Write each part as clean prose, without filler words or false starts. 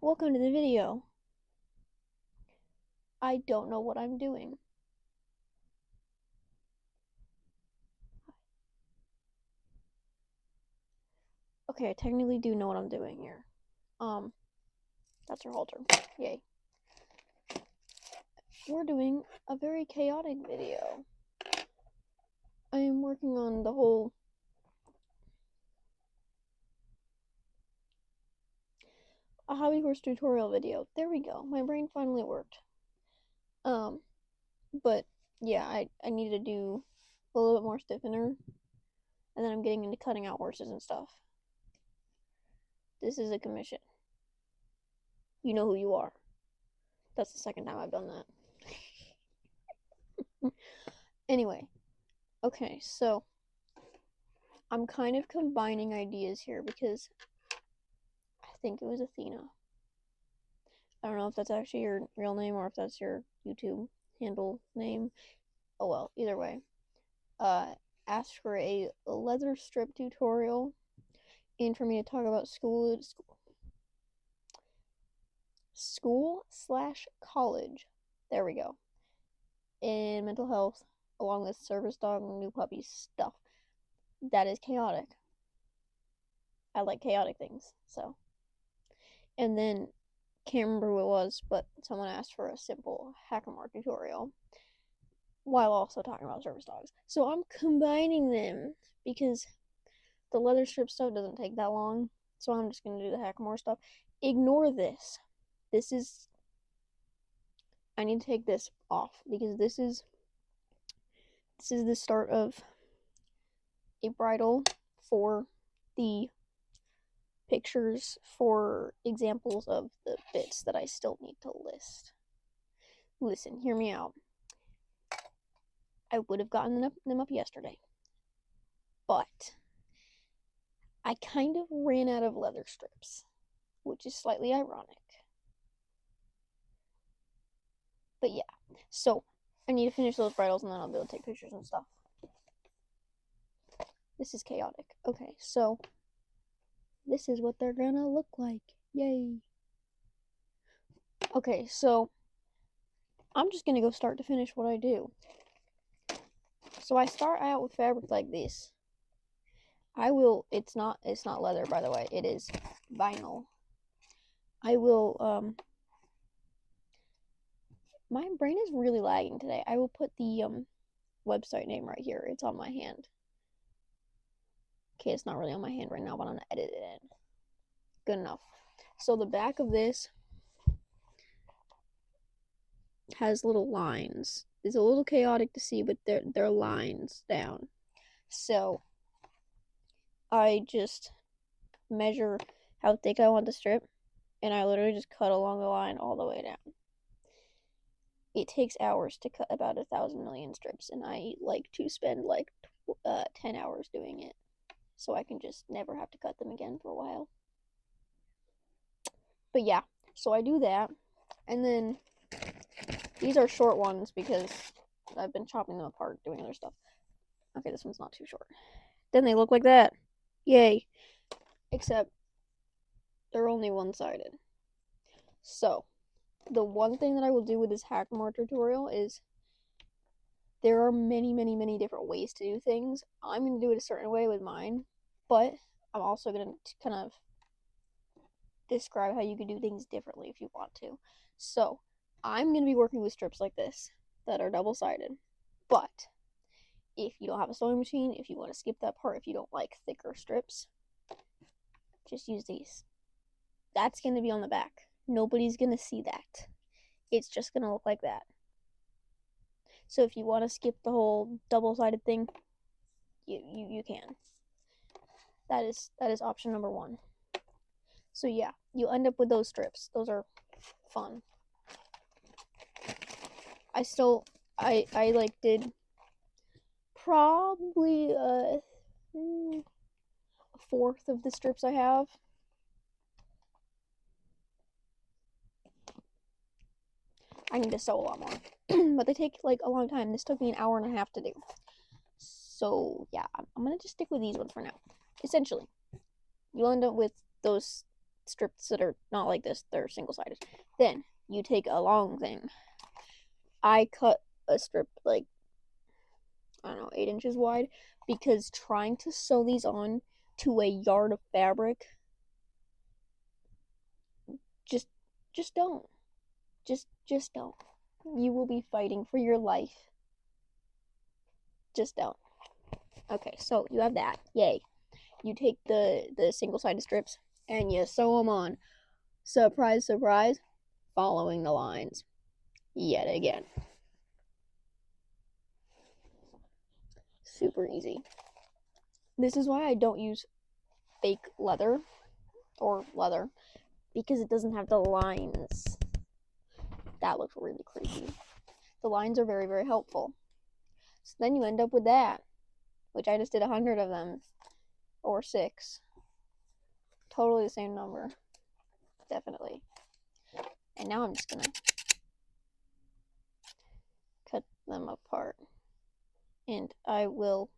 welcome to the video. I don't know what I'm doing. Okay, I technically do know what I'm doing here. That's our halter. Yay. We're doing a very chaotic video. I am working on the whole a hobby horse tutorial video. There we go. My brain finally worked. But yeah, I need to do a little bit more stiffener, and then I'm getting into cutting out horses and stuff. This is a commission. You know who you are. That's the second time I've done that. Anyway, okay, so I'm kind of combining ideas here because I think it was Athena. I don't know if that's actually your real name or if that's your YouTube handle name. Oh well, either way. Asked for a leather strip tutorial and for me to talk about school/college. There we go. And mental health, along with service dog and new puppy stuff. That is chaotic. I like chaotic things, so. And then, can't remember who it was, but someone asked for a simple Hackamore tutorial while also talking about service dogs. So I'm combining them because the leather strip stuff doesn't take that long, so I'm just going to do the Hackamore stuff. Ignore this. I need to take this off because this is the start of a bridle for the pictures for examples of the bits that I still need to list. Listen, hear me out. I would have gotten them up yesterday, but I kind of ran out of leather strips, which is slightly ironic. But yeah, so I need to finish those bridles and then I'll be able to take pictures and stuff. This is chaotic. Okay, so this is what they're gonna look like. Yay. Okay, so I'm just gonna go start to finish what I do. So I start out with fabric like this. It's not leather, by the way, it is vinyl. I will, my brain is really lagging today. I will put the, website name right here. It's on my hand. Okay, it's not really on my hand right now, but I'm gonna edit it in. Good enough. So the back of this has little lines. It's a little chaotic to see, but they're lines down. So I just measure how thick I want the strip, and I literally just cut along the line all the way down. It takes hours to cut about 1,000 million strips, and I like to spend like 10 hours doing it, so I can just never have to cut them again for a while. But yeah, so I do that, and then these are short ones because I've been chopping them apart doing other stuff. Okay, this one's not too short. Then they look like that. Yay. Except they're only one-sided. So, the one thing that I will do with this Hackamore tutorial is there are many, many, many different ways to do things. I'm going to do it a certain way with mine, but I'm also going to kind of describe how you can do things differently if you want to. So, I'm going to be working with strips like this that are double-sided, but if you don't have a sewing machine, if you want to skip that part, if you don't like thicker strips, just use these. That's going to be on the back. Nobody's going to see that. It's just going to look like that. So if you want to skip the whole double-sided thing, you can. That is option number one. So yeah, you end up with those strips. Those are fun. I like did probably a fourth of the strips I have. I need to sew a lot more, but they take like a long time. This took me an hour and a half to do. So yeah, I'm gonna just stick with these ones for now. Essentially, you'll end up with those strips that are not like this, they're single-sided. Then you take a long thing. I cut a strip like, I don't know, 8 inches wide, because trying to sew these on to a yard of fabric, just don't. Just don't. You will be fighting for your life. Just don't. Okay, so you have that. Yay. You take the single-sided strips and you sew them on. Surprise, surprise, following the lines yet again. Super easy. This is why I don't use fake leather or leather, because it doesn't have the lines. That looks really creepy. The lines are very, very helpful. So then you end up with that, which I just did 100 of them, or 6. Totally the same number. Definitely. And now I'm just gonna cut them apart. And I will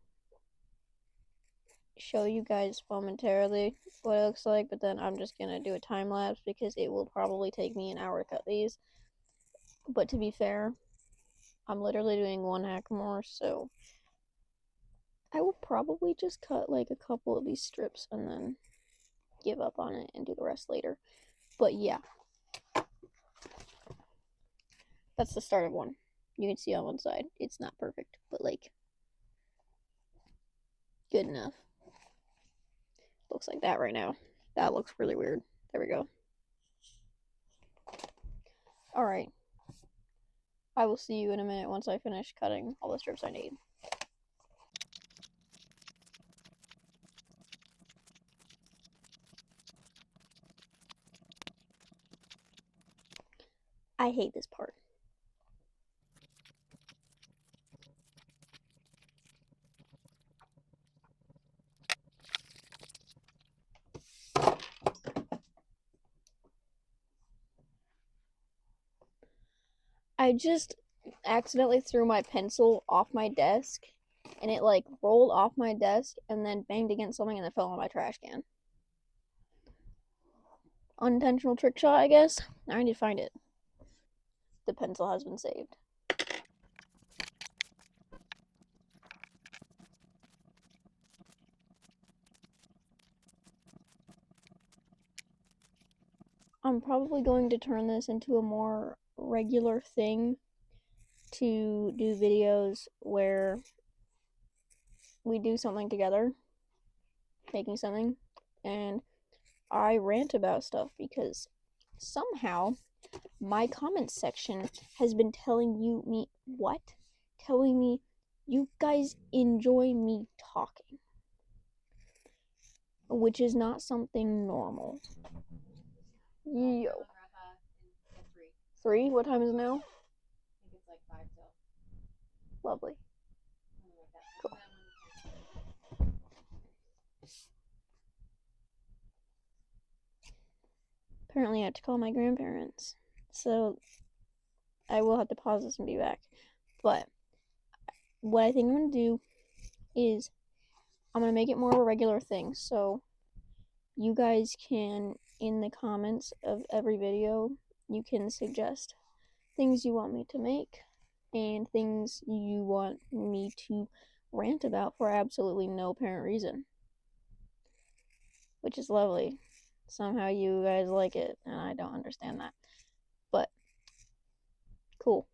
show you guys momentarily what it looks like, but then I'm just gonna do a time lapse because it will probably take me an hour to cut these. But to be fair, I'm literally doing 1 hackamore, so I will probably just cut like a couple of these strips and then give up on it and do the rest later. But yeah, that's the start of one. You can see on one side it's not perfect, but like good enough. Looks like that right now. That looks really weird. There we go. Alright. I will see you in a minute once I finish cutting all the strips I need. I hate this part. I just accidentally threw my pencil off my desk, and it like rolled off my desk and then banged against something and then fell on my trash can. Unintentional trick shot, I guess. I need to find it. The pencil has been saved. I'm probably going to turn this into a more regular thing to do videos where we do something together, making something, and I rant about stuff because somehow my comments section has been telling me you guys enjoy me talking, which is not something normal. Yo. 3? What time is it now? I think it's like 5 till. Lovely. Cool. Apparently I have to call my grandparents, so I will have to pause this and be back. But what I think I'm going to do is I'm going to make it more of a regular thing, so you guys can, in the comments of every video, you can suggest things you want me to make and things you want me to rant about for absolutely no apparent reason, which is lovely. Somehow you guys like it, and I don't understand that, but cool.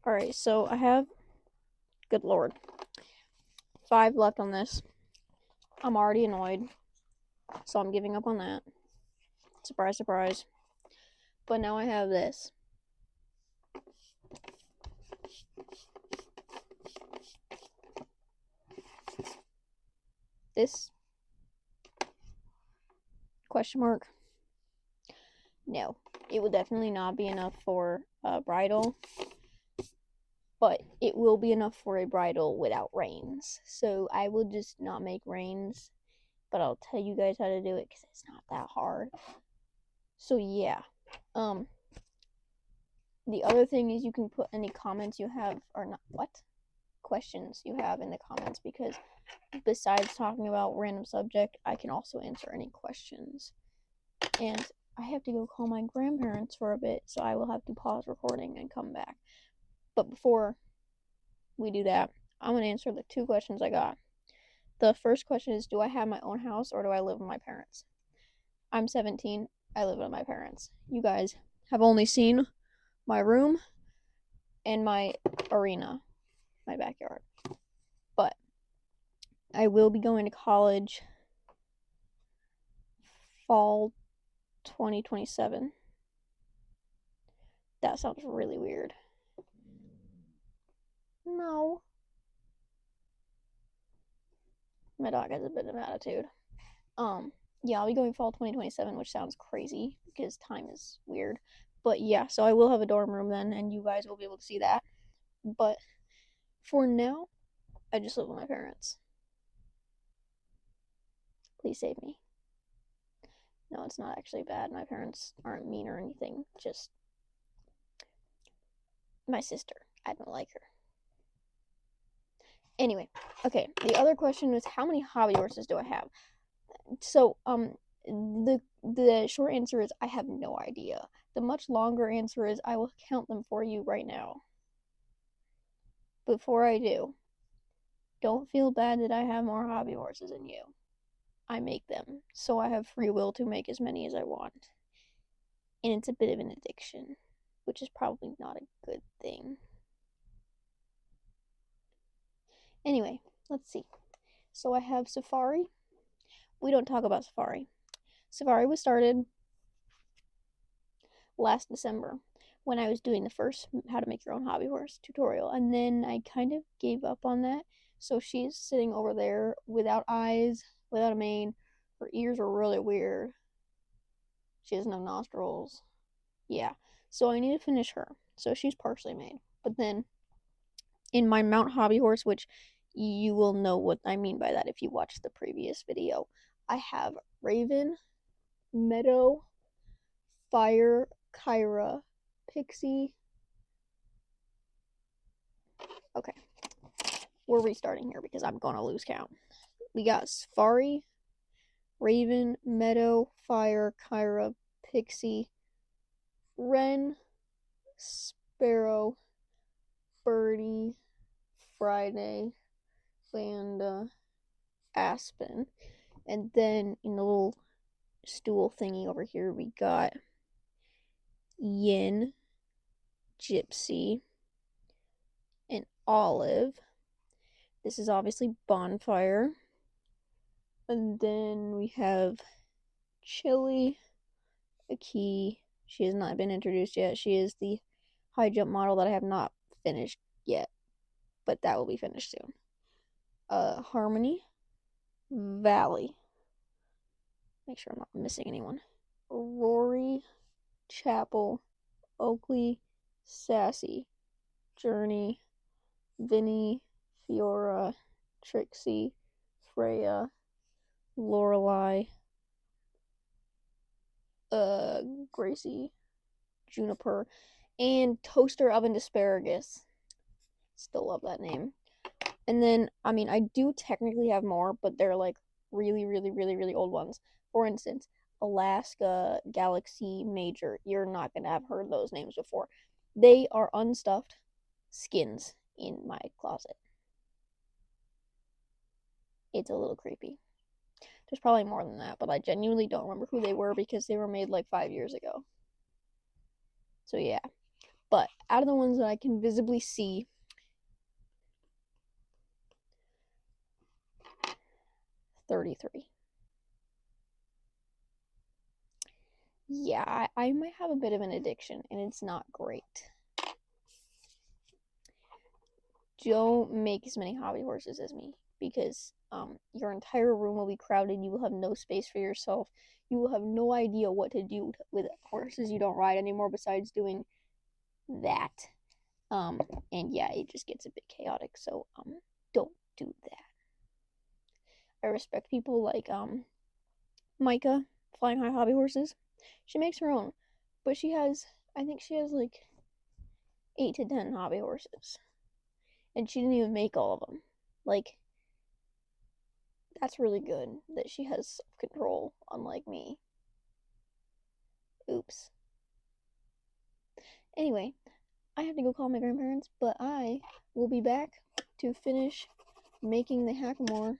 Alright, so I have, good lord, 5 left on this. I'm already annoyed, so I'm giving up on that. Surprise, surprise. But now I have this. This? Question mark? No, it will definitely not be enough for a bridle, but it will be enough for a bridle without reins. So I will just not make reins, but I'll tell you guys how to do it because it's not that hard. So yeah, the other thing is you can put any comments you have, or not, questions you have in the comments, because besides talking about random subject, I can also answer any questions. And I have to go call my grandparents for a bit, so I will have to pause recording and come back. But before we do that, I'm going to answer the 2 questions I got. The first question is, do I have my own house or do I live with my parents? I'm 17. I live with my parents. You guys have only seen my room and my arena, my backyard. But I will be going to college fall 2027. That sounds really weird. No. My dog has a bit of attitude. Yeah, I'll be going fall 2027, which sounds crazy because time is weird. But yeah, so I will have a dorm room then, and you guys will be able to see that. But for now, I just live with my parents. Please save me. No, it's not actually bad. My parents aren't mean or anything. Just my sister. I don't like her. Anyway, okay. The other question was, how many hobby horses do I have? So, the short answer is I have no idea. The much longer answer is I will count them for you right now. Before I do, don't feel bad that I have more hobby horses than you. I make them, so I have free will to make as many as I want. And it's a bit of an addiction, which is probably not a good thing. Anyway, let's see. So I have Safari. We don't talk about Safari. Safari was started last December when I was doing the first how to make your own hobby horse tutorial, and then I kind of gave up on that. So she's sitting over there without eyes, without a mane. Her ears are really weird. She has no nostrils. Yeah. So I need to finish her. So she's partially made. But then in my Mount Hobby Horse, which you will know what I mean by that if you watched the previous video, I have Raven, Meadow, Fire, Kyra, Pixie. Okay. We're restarting here because I'm going to lose count. We got Safari, Raven, Meadow, Fire, Kyra, Pixie, Wren, Sparrow, Birdie, Friday, Vanda, Aspen. And then in the little stool thingy over here, we got Yin, Gypsy, and Olive. This is obviously Bonfire. And then we have Chili, a key. She has not been introduced yet. She is the high jump model that I have not finished yet, but that will be finished soon. Harmony, Valley. Make sure I'm not missing anyone. Rory, Chapel, Oakley, Sassy, Journey, Vinny, Fiora, Trixie, Freya, Lorelei, Gracie, Juniper, and Toaster Oven Asparagus. Still love that name. And then, I mean, I do technically have more, but they're like really, really, really, really old ones. For instance, Alaska Galaxy Major. You're not going to have heard those names before. They are unstuffed skins in my closet. It's a little creepy. There's probably more than that, but I genuinely don't remember who they were because they were made like 5 years ago. So yeah. But out of the ones that I can visibly see, 33. Yeah, I might have a bit of an addiction, and it's not great. Don't make as many hobby horses as me, because your entire room will be crowded. You will have no space for yourself. You will have no idea what to do with horses you don't ride anymore besides doing that. And yeah, it just gets a bit chaotic, so don't do that. I respect people like Micah, Flying High Hobby Horses. She makes her own, but I think she has like 8 to 10 hobby horses. And she didn't even make all of them. Like, that's really good that she has self-control, unlike me. Oops. Anyway, I have to go call my grandparents, but I will be back to finish making the Hackamore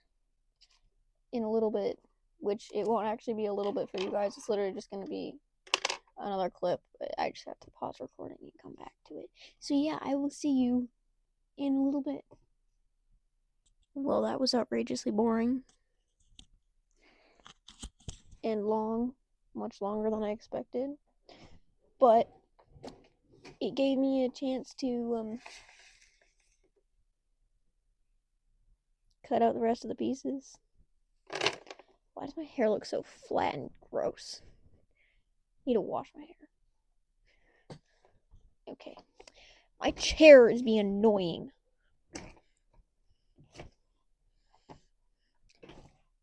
in a little bit, which it won't actually be a little bit for you guys. It's literally just going to be another clip. I just have to pause recording and come back to it. So yeah, I will see you in a little bit. Well, that was outrageously boring and long, much longer than I expected, but it gave me a chance to cut out the rest of the pieces. Why does my hair look so flat and gross? I need to wash my hair. Okay. My chair is being annoying.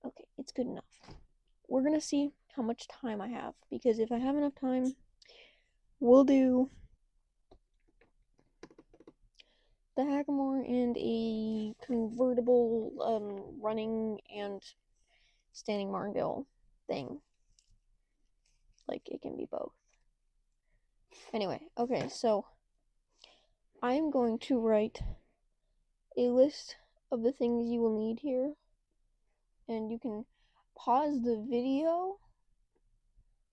Okay, it's good enough. We're gonna see how much time I have, because if I have enough time, we'll do the Hackamore and a convertible running and standing martingale thing. Like, it can be both. Anyway, okay, so I'm going to write a list of the things you will need here, and you can pause the video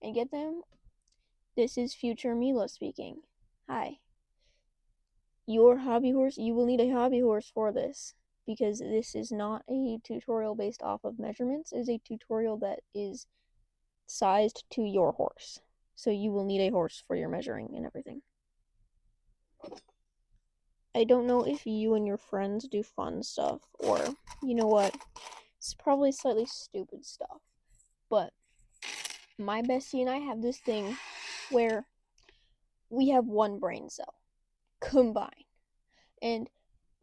and get them. This is future Mila speaking. Hi. Your hobby horse, you will need a hobby horse for this, because this is not a tutorial based off of measurements. It is a tutorial that is sized to your horse. So you will need a horse for your measuring and everything. I don't know if you and your friends do fun stuff, or, you know what, it's probably slightly stupid stuff, but my bestie and I have this thing where we have one brain cell combined, and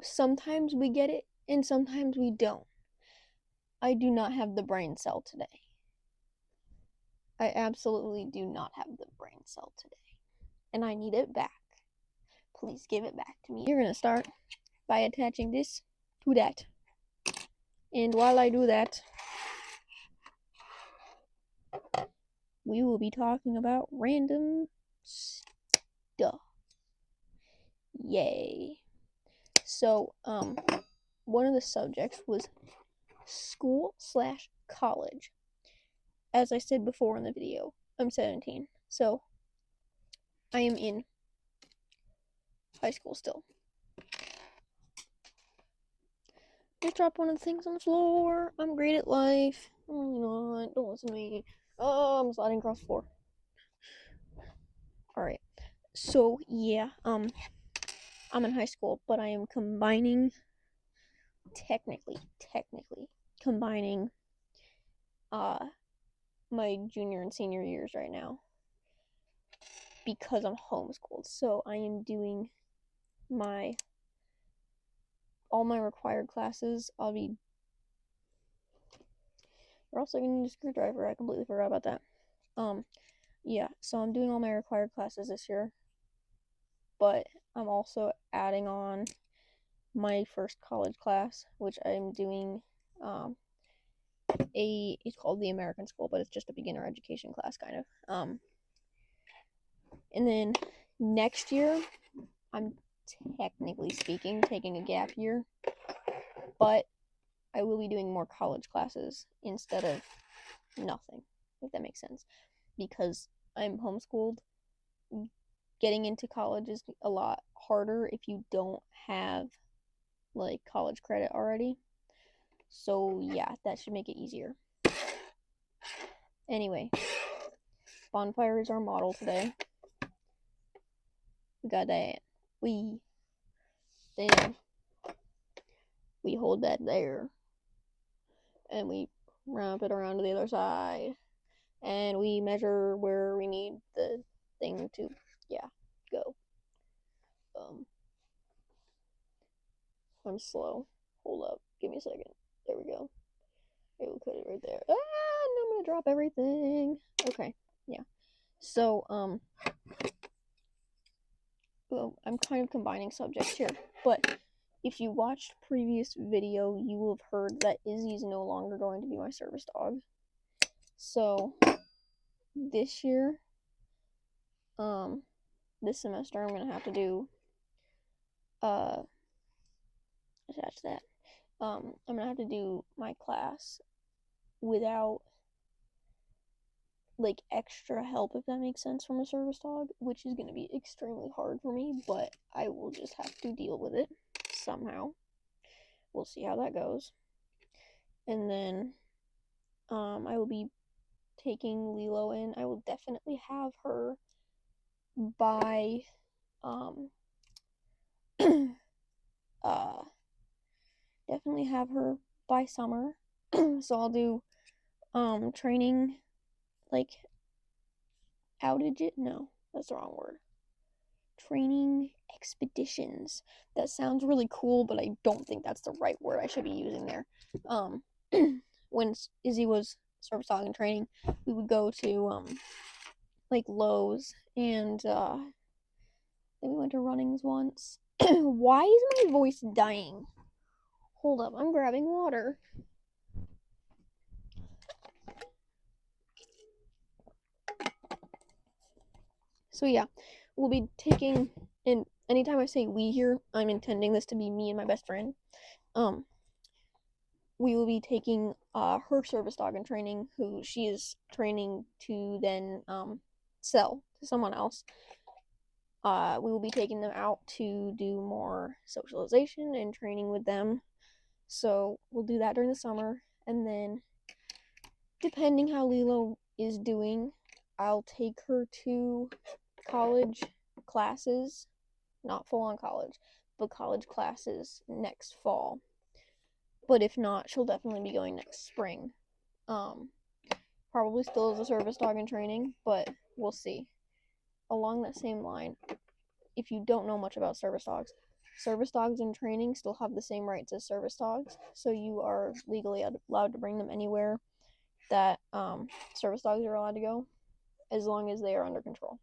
sometimes we get it and sometimes we don't. I do not have the brain cell today. I absolutely do not have the brain cell today, and I need it back. Please give it back to me. You're gonna start by attaching this to that, and while I do that, we will be talking about random stuff. Yay. So, one of the subjects was school/college. As I said before in the video, I'm 17, so I am in high school still. Just dropped one of the things on the floor. I'm great at life. I'm really not. Don't listen to me. Oh, I'm sliding across the floor. Alright. So, yeah, I'm in high school, but I am combining, technically, combining, my junior and senior years right now, because I'm homeschooled. So I am doing all my required classes. We're also gonna need a screwdriver. I completely forgot about that. Yeah, so I'm doing all my required classes this year, but I'm also adding on my first college class, which I'm doing, it's called the American School, but it's just a beginner education class, kind of. And then next year, I'm technically speaking taking a gap year, but I will be doing more college classes instead of nothing, if that makes sense, because I'm homeschooled. Getting into college is a lot harder if you don't have, like, college credit already. So yeah, that should make it easier. Anyway, bonfire is our model today. We got that. Then we hold that there, and we wrap it around to the other side, and we measure where we need the thing to, yeah, go. I'm slow. Hold up. Give me a second. There we go. Okay, we'll put it right there. Ah, and I'm gonna drop everything. Okay, yeah. So, well, I'm kind of combining subjects here, but if you watched previous video, you will have heard that Izzy's no longer going to be my service dog. So this year, this semester, I'm gonna have to do attach that. I'm gonna have to do my class without like extra help, if that makes sense, from a service dog, which is gonna be extremely hard for me, but I will just have to deal with it somehow. We'll see how that goes. And then I will be taking Lilo in. I will definitely have her by definitely have her by summer. So I'll do training like outage, no, that's the wrong word. Training expeditions. That sounds really cool, but I don't think that's the right word I should be using there. When Izzy was service dog and training, we would go to like Lowe's, and then we went to Runnings once. Why is my voice dying? Hold up, I'm grabbing water. So yeah, we'll be taking, and anytime I say we here, I'm intending this to be me and my best friend. We will be taking her service dog in training, who she is training to then sell to someone else. We will be taking them out to do more socialization and training with them. So we'll do that during the summer, and then depending how Lilo is doing, I'll take her to college classes, not full on college, but college classes next fall. But if not, she'll definitely be going next spring. Probably still as a service dog in training, but we'll see. Along that same line, if you don't know much about service dogs in training still have the same rights as service dogs, so you are legally allowed to bring them anywhere that service dogs are allowed to go, as long as they are under control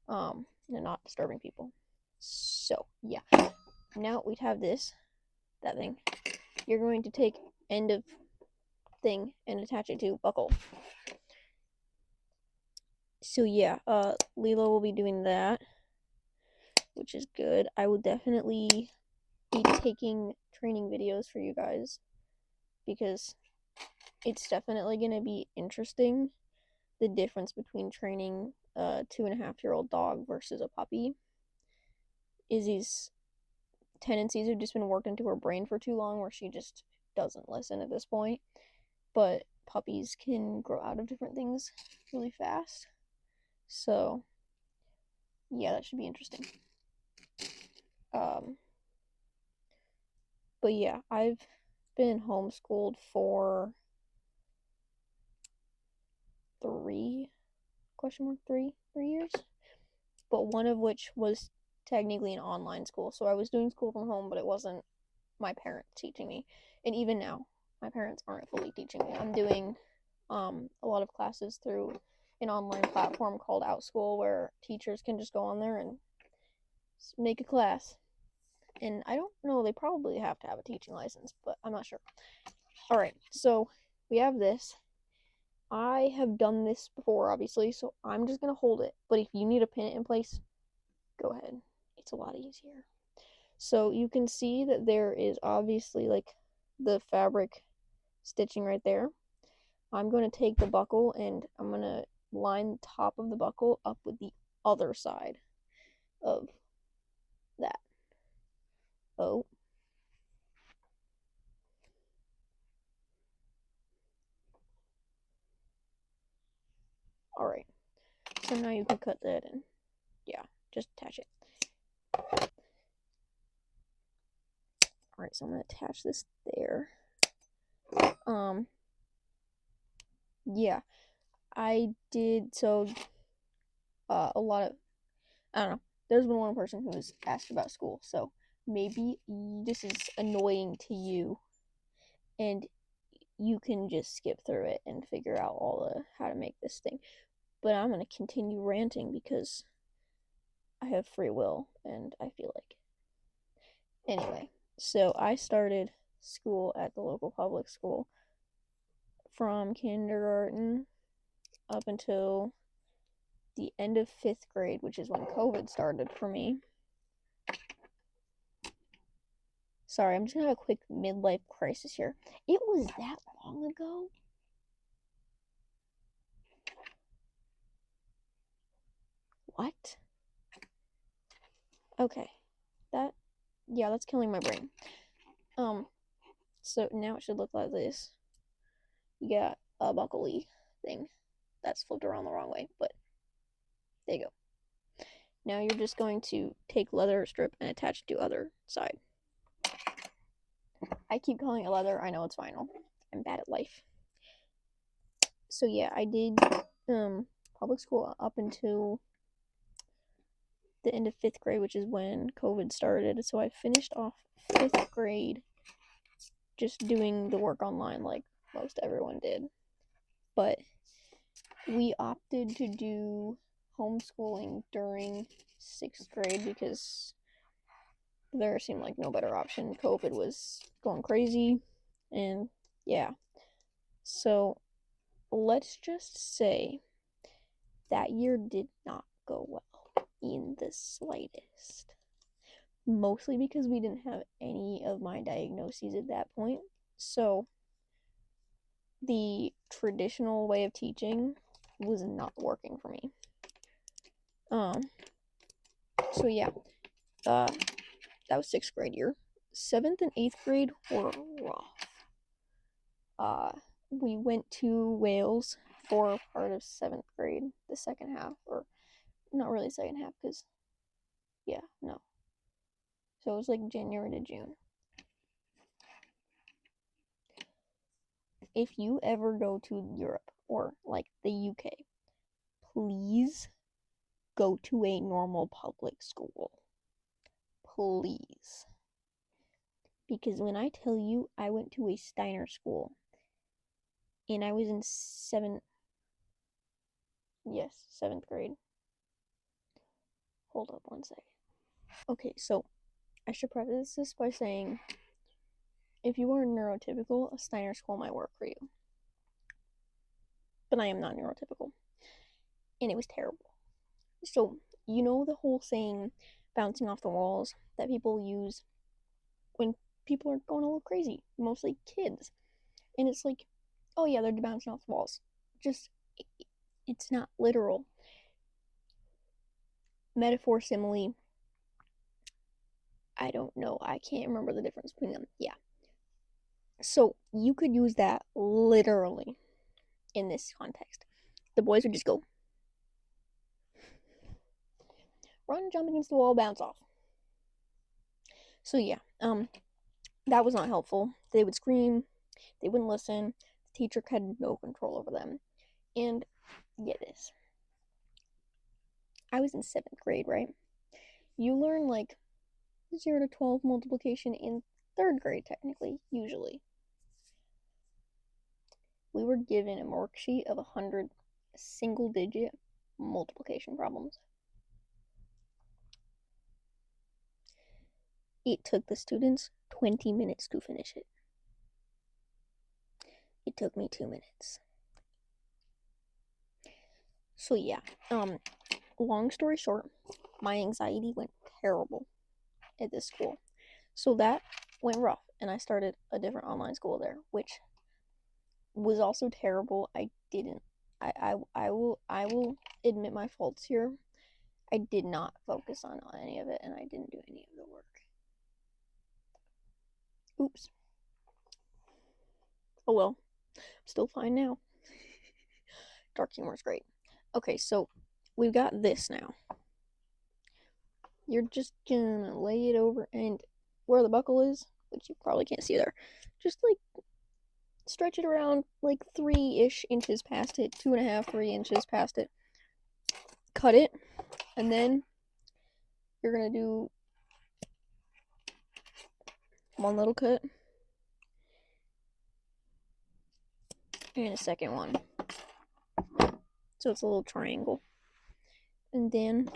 and not disturbing people. So yeah, now we'd have that thing. You're going to take end of thing and attach it to buckle. So yeah, Lilo will be doing that, which is good. I will definitely be taking training videos for you guys, because it's definitely going to be interesting, the difference between training a 2.5-year-old dog versus a puppy. Izzy's tendencies have just been worked into her brain for too long, where she just doesn't listen at this point. But puppies can grow out of different things really fast. So yeah, that should be interesting. But yeah, I've been homeschooled for 3 years, but one of which was technically an online school. So I was doing school from home, but it wasn't my parents teaching me. And even now, my parents aren't fully teaching me. I'm doing a lot of classes through an online platform called OutSchool, where teachers can just go on there and make a class. And I don't know, they probably have to have a teaching license, but I'm not sure. Alright, so we have this. I have done this before, obviously, so I'm just going to hold it. But if you need to pin it in place, go ahead. It's a lot easier. So you can see that there is obviously like the fabric stitching right there. I'm going to take the buckle and I'm going to line the top of the buckle up with the other side of that. Oh. Alright. So now you can cut that and yeah, just attach it. Alright, so I'm going to attach this there. Yeah, I did, so a lot of, I don't know, there's been one person who's asked about school, so maybe this is annoying to you and you can just skip through it and figure out all the how to make this thing. But I'm going to continue ranting because I have free will and I feel like it. Anyway, so I started school at the local public school from kindergarten up until the end of 5th grade, which is when COVID started for me. Sorry, I'm just gonna have a quick midlife crisis here. It was that long ago? What? Okay. That's killing my brain. So now it should look like this. You got a buckley thing that's flipped around the wrong way, but there you go. Now you're just going to take leather strip and attach it to other side. I keep calling it leather. I know it's vinyl. I'm bad at life. So yeah, I did public school up until the end of 5th grade, which is when COVID started. So I finished off 5th grade just doing the work online like most everyone did. But we opted to do homeschooling during 6th grade because there seemed like no better option. COVID was going crazy, and yeah. So let's just say that year did not go well in the slightest. Mostly because we didn't have any of my diagnoses at that point. So the traditional way of teaching was not working for me. So yeah, that was 6th grade year. 7th and 8th grade were rough. We went to Wales for part of 7th grade, the second half, or not really second half, because no. So it was like January to June. If you ever go to Europe or like the UK, please go to a normal public school. Please. Because when I tell you I went to a Steiner school and I was in 7th grade. Hold up one second. Okay, so I should preface this by saying if you are neurotypical, a Steiner school might work for you. But I am not neurotypical. And it was terrible. So, you know the whole saying, bouncing off the walls, that people use when people are going a little crazy, mostly kids. And it's like, oh yeah, they're bouncing off the walls. Just, it's not literal. Metaphor, simile, I don't know. I can't remember the difference between them. Yeah. So, you could use that literally in this context. The boys would just go, run, jump against the wall, bounce off. So yeah, that was not helpful. They would scream, they wouldn't listen, the teacher had no control over them. And get this. I was in 7th grade, right? You learn like 0 to 12 multiplication in 3rd grade, technically, usually. We were given a worksheet of 100 single-digit multiplication problems. It took the students 20 minutes to finish it. It took me 2 minutes. So yeah, long story short, my anxiety went terrible at this school. So that went rough, and I started a different online school there, which was also terrible. I will admit my faults here. I did not focus on any of it, and I didn't do any of the work. Oops. Oh well, I'm still fine now. Dark humor is great. Okay, so we've got this now. You're just gonna lay it over, and where the buckle is, which you probably can't see there, just like stretch it around like 3-ish inches past it, 2.5, 3 inches past it. Cut it, and then you're gonna do one little cut and a second one. So it's a little triangle. And then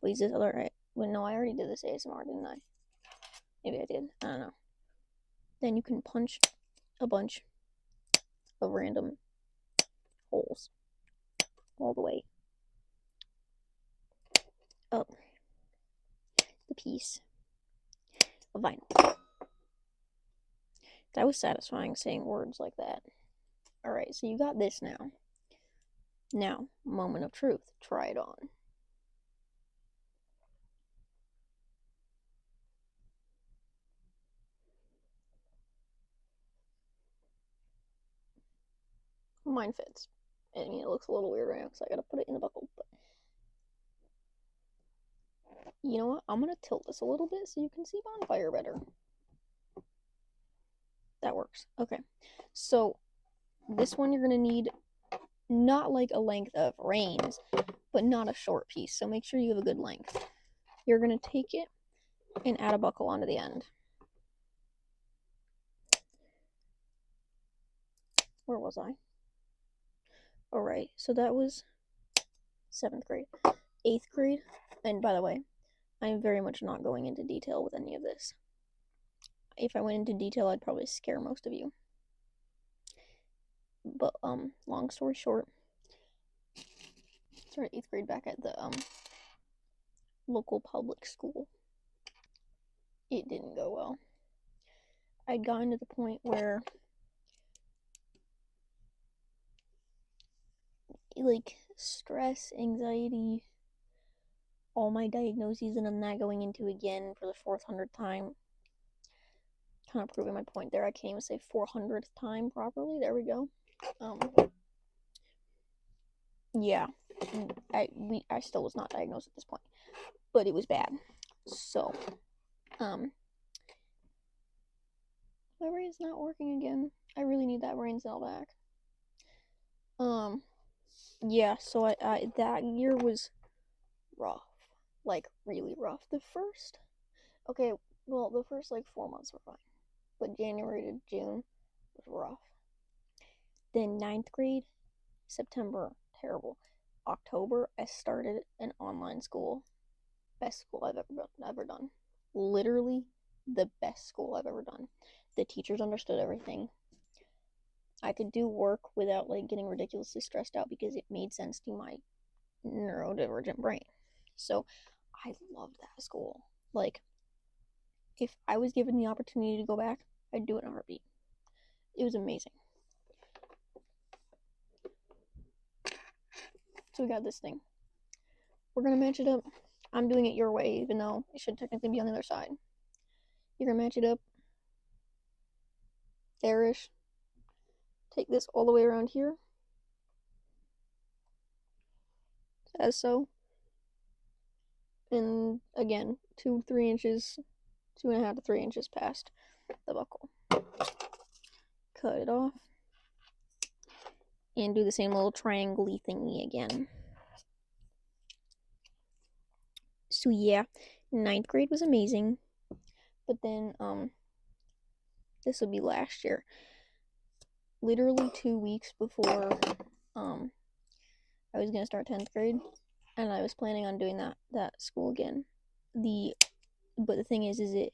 squeeze this other right. Well, no, I already did this ASMR, didn't I? Maybe I did. I don't know. Then you can punch a bunch of random holes all the way up the piece of vinyl. That was satisfying saying words like that. Alright, so you got this now. Now, moment of truth. Try it on. Mine fits. I mean, it looks a little weird right now because I gotta put it in the buckle, but you know what? I'm gonna tilt this a little bit so you can see bonfire better. That works. Okay. So, this one you're gonna need not like a length of reins, but not a short piece. So make sure you have a good length. You're gonna take it and add a buckle onto the end. Where was I? Alright, so that was 7th grade. 8th grade, and by the way, I'm very much not going into detail with any of this. If I went into detail, I'd probably scare most of you. But, long story short, started 8th grade back at the, local public school. It didn't go well. I'd gotten to the point where, like, stress, anxiety, all my diagnoses, and I'm not going into again for the 400th time. Kind of proving my point there. I can't even say 400th time properly. There we go. Yeah, I still was not diagnosed at this point, but it was bad. So, my brain's not working again. I really need that brain cell back. Yeah. So I that year was rough, like really rough. The first like 4 months were fine, but January to June was rough. Then 9th grade, September, terrible. October, I started an online school. Best school I've ever done. Literally the best school I've ever done. The teachers understood everything. I could do work without like getting ridiculously stressed out because it made sense to my neurodivergent brain. So I loved that school. Like, if I was given the opportunity to go back, I'd do it in a heartbeat. It was amazing. So we got this thing. We're gonna match it up. I'm doing it your way, even though it should technically be on the other side. You're gonna match it up there-ish. Take this all the way around here. As so. And again, 2-3 inches, 2.5 to 3 inches past the buckle. Cut it off. And do the same little triangle-y thingy again. So yeah, 9th grade was amazing. But then, this would be last year. Literally 2 weeks before, I was gonna start 10th grade. And I was planning on doing that school again. But the thing is it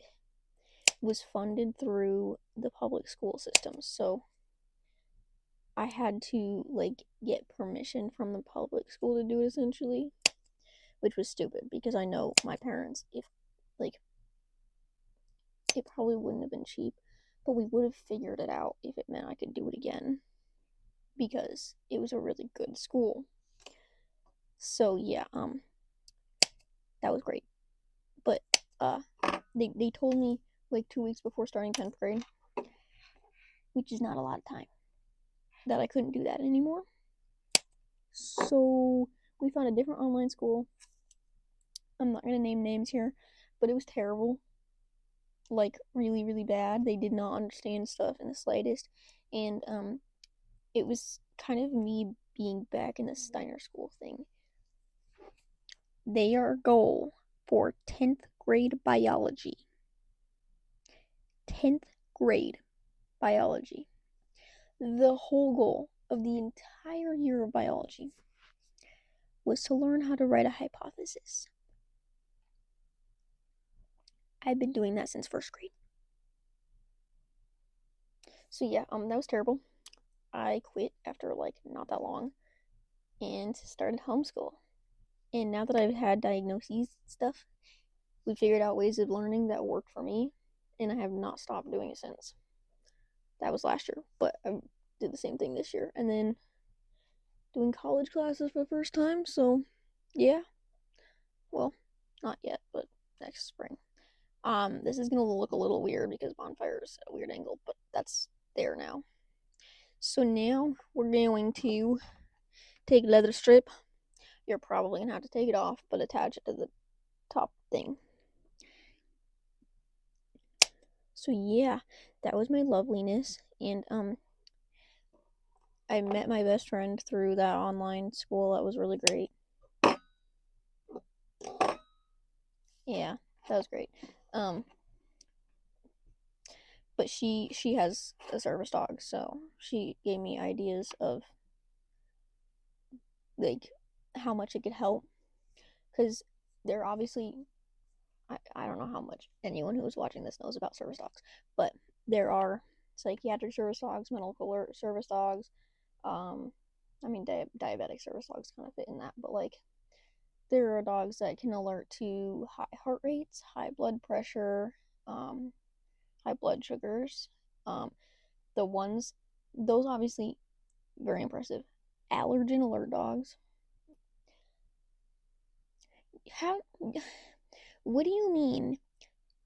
was funded through the public school system. So I had to like get permission from the public school to do it essentially, which was stupid because I know my parents, if like it probably wouldn't have been cheap, but we would have figured it out if it meant I could do it again because it was a really good school. So yeah, that was great. But they told me like 2 weeks before starting 10th grade, which is not a lot of time, that I couldn't do that anymore. So we found a different online school. I'm not gonna name names here, but it was terrible. Like really, really bad. They did not understand stuff in the slightest. And it was kind of me being back in the Steiner school thing. Their goal for 10th grade biology. 10th grade biology. The whole goal of the entire year of biology was to learn how to write a hypothesis. I've been doing that since first grade. So yeah, that was terrible. I quit after like not that long and started homeschool. And now that I've had diagnoses and stuff, we figured out ways of learning that worked for me, and I have not stopped doing it since. That was last year, but I did the same thing this year. And then doing college classes for the first time, so yeah. Well, not yet, but next spring. This is gonna look a little weird because bonfire is at a weird angle, but that's there now. So now we're going to take a leather strip. You're probably gonna have to take it off, but attach it to the top thing. So yeah, that was my loveliness, and I met my best friend through that online school. That was really great. Yeah, that was great. But she has a service dog, so she gave me ideas of like how much it could help, because they're obviously I don't know how much anyone who's watching this knows about service dogs, but there are psychiatric service dogs, medical alert service dogs. I mean, diabetic service dogs kind of fit in that, but like there are dogs that can alert to high heart rates, high blood pressure, high blood sugars. Um, the ones, those obviously very impressive. Allergen alert dogs. How? What do you mean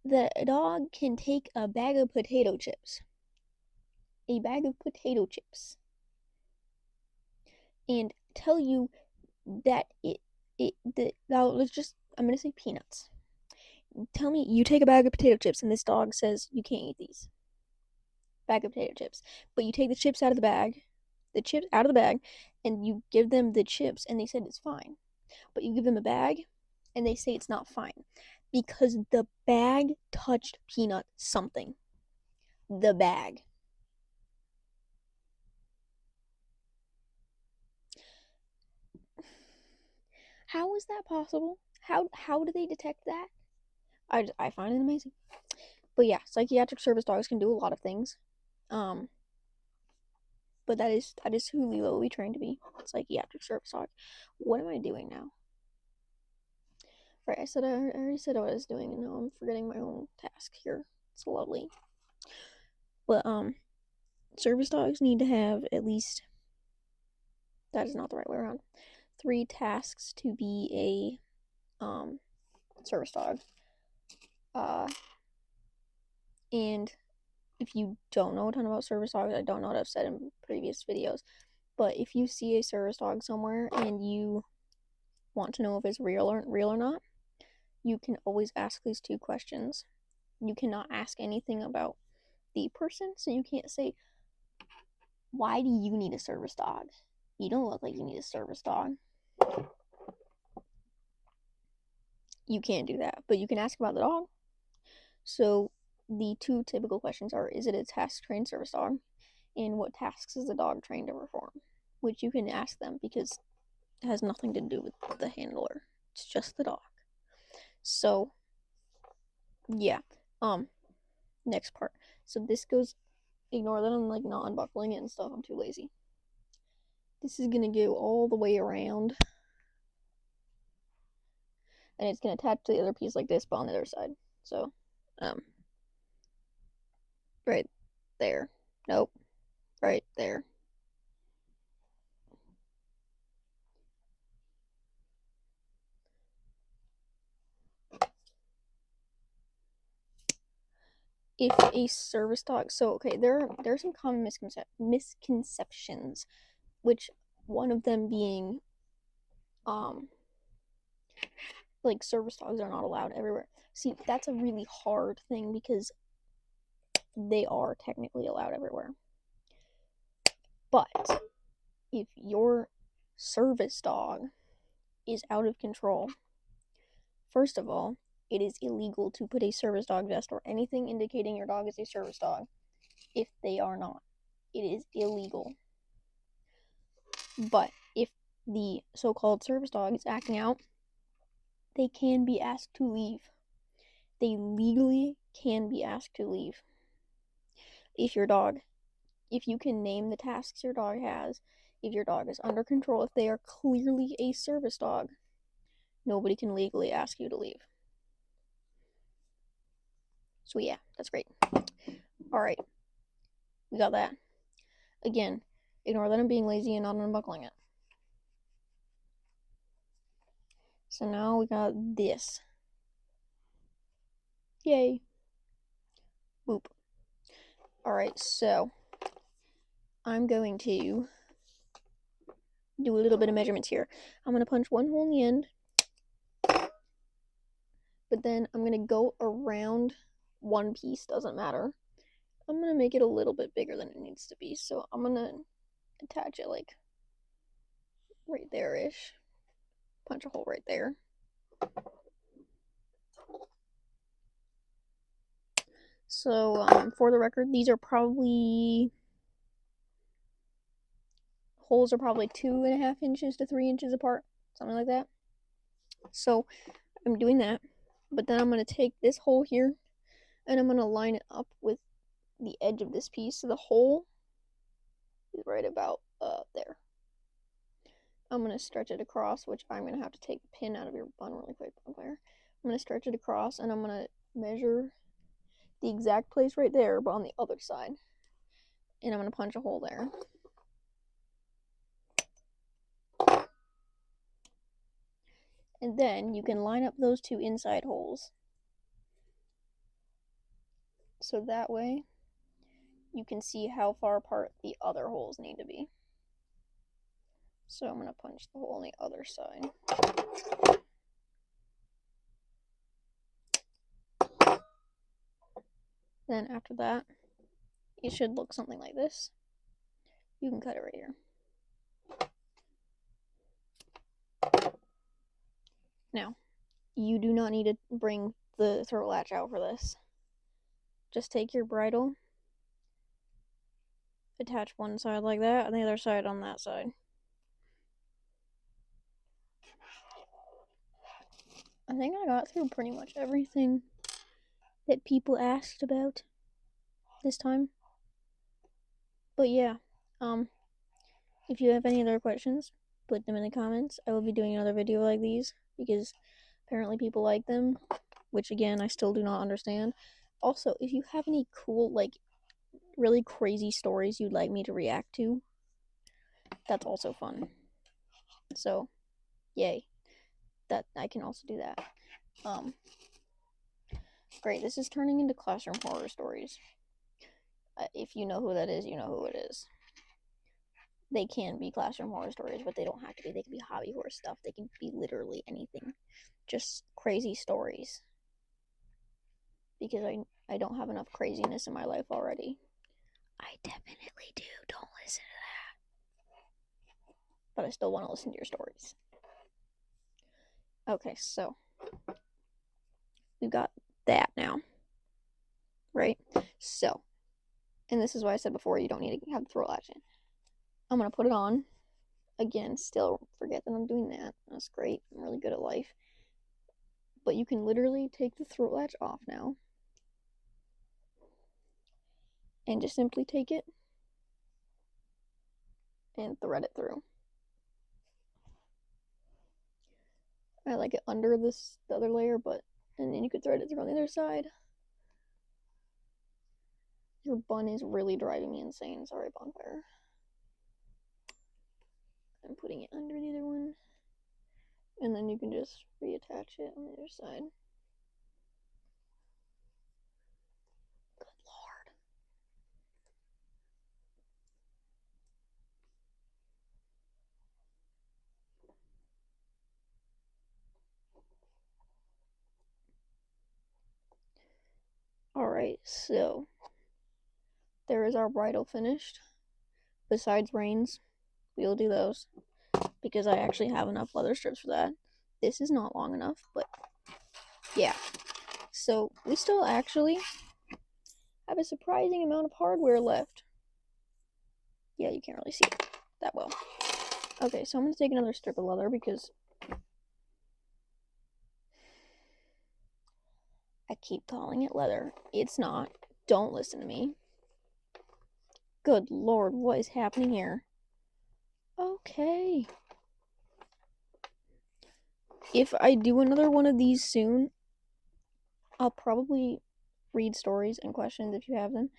that a dog can take a bag of potato chips? A bag of potato chips and tell you that now let's just I'm gonna say peanuts. Tell me you take a bag of potato chips and this dog says you can't eat these bag of potato chips, but you take the chips out of the bag, and you give them the chips and they said it's fine, but you give them a bag and they say it's not fine because the bag touched peanut something. The bag. How is that possible? How do they detect that? I find it amazing. But yeah, psychiatric service dogs can do a lot of things. Um, but that is who we will be trained to be. Psychiatric service dog. What am I doing now? Right, I already said what I was doing, and now I'm forgetting my own task here. It's lovely. But service dogs need to have at least, that is not the right way around, 3 tasks to be a service dog. And if you don't know a ton about service dogs, I don't know what I've said in previous videos, but if you see a service dog somewhere and you want to know if it's real or not, you can always ask these 2 questions. You cannot ask anything about the person, so you can't say, why do you need a service dog? You don't look like you need a service dog. You can't do that, but you can ask about the dog. So the 2 typical questions are, is it a task-trained service dog? And what tasks is the dog trained to perform? Which you can ask them because it has nothing to do with the handler. It's just the dog. So, yeah. Next part. So this goes, ignore that I'm like not unbuckling it and stuff. I'm too lazy. This is gonna go all the way around. And it's gonna attach to the other piece like this, but on the other side. So, right there. Nope. Right there. If a service dog, so okay, there are some common misconceptions, which one of them being, like service dogs are not allowed everywhere. See, that's a really hard thing because they are technically allowed everywhere. But if your service dog is out of control, first of all, it is illegal to put a service dog vest or anything indicating your dog is a service dog if they are not. It is illegal. But if the so-called service dog is acting out, they can be asked to leave. they legally can be asked to leave. If you can name the tasks your dog has, if your dog is under control, if they are clearly a service dog, nobody can legally ask you to leave. So yeah, that's great. Alright, we got that. Again, ignore that I'm being lazy and not unbuckling it. So now we got this. Yay. Boop. Alright, so I'm going to do a little bit of measurements here. I'm going to punch one hole in the end, but then I'm going to go around one piece, doesn't matter. I'm going to make it a little bit bigger than it needs to be, so I'm going to attach it like right there-ish. Punch a hole right there. So, for the record, these are probably... holes are probably 2.5 inches to 3 inches apart, something like that. So, I'm doing that, but then I'm going to take this hole here, and I'm going to line it up with the edge of this piece. So the hole is right about there. I'm going to stretch it across, which I'm going to have to take the pin out of your bun really quick, bonfire. I'm going to stretch it across, and I'm going to measure the exact place right there, but on the other side. And I'm going to punch a hole there. And then you can line up those two inside holes. So that way you can see how far apart the other holes need to be. So I'm going to punch the hole on the other side. Then after that, it should look something like this. You can cut it right here. Now, you do not need to bring the throat latch out for this. Just take your bridle, attach one side like that, and the other side on that side. I think I got through pretty much everything that people asked about this time. But yeah, if you have any other questions, put them in the comments. I will be doing another video like these because apparently people like them, which again, I still do not understand. Also, if you have any cool, like, really crazy stories you'd like me to react to, that's also fun. So, yay. That I can also do that. Great, this is turning into classroom horror stories. If you know who that is, you know who it is. They can be classroom horror stories, but they don't have to be. They can be hobby horse stuff. They can be literally anything. Just crazy stories. Because I don't have enough craziness in my life already. I definitely do. Don't listen to that. But I still want to listen to your stories. Okay, so we've got that now. Right? So, and this is why I said before, you don't need to have the throat latch in. I'm going to put it on. Again, still forget that I'm doing that. That's great. I'm really good at life. But you can literally take the throat latch off now. And just simply take it and thread it through. I like it under the other layer, and then you could thread it through on the other side. Your bun is really driving me insane. Sorry, bonfire. I'm putting it under the other one. And then you can just reattach it on the other side. Good lord. Alright, so there is our bridle finished. Besides reins, we'll do those because I actually have enough leather strips for that. This is not long enough, but yeah. So we still actually have a surprising amount of hardware left. Yeah, you can't really see it that well. Okay, so I'm going to take another strip of leather because I keep calling it leather. It's not. Don't listen to me. Good lord, what is happening here? Okay. If I do another one of these soon, I'll probably read stories and questions if you have them.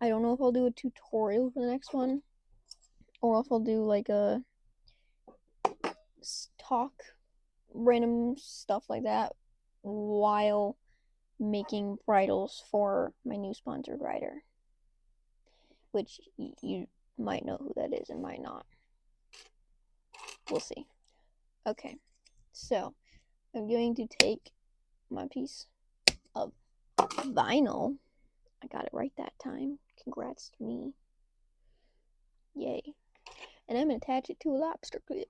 I don't know if I'll do a tutorial for the next one, or if I'll do like a talk, random stuff like that, while making bridles for my new sponsored rider, which you might know who that is and might not. We'll see. Okay, so I'm going to take my piece of vinyl. I got it right that time. Congrats to me. Yay. And I'm going to attach it to a lobster clip.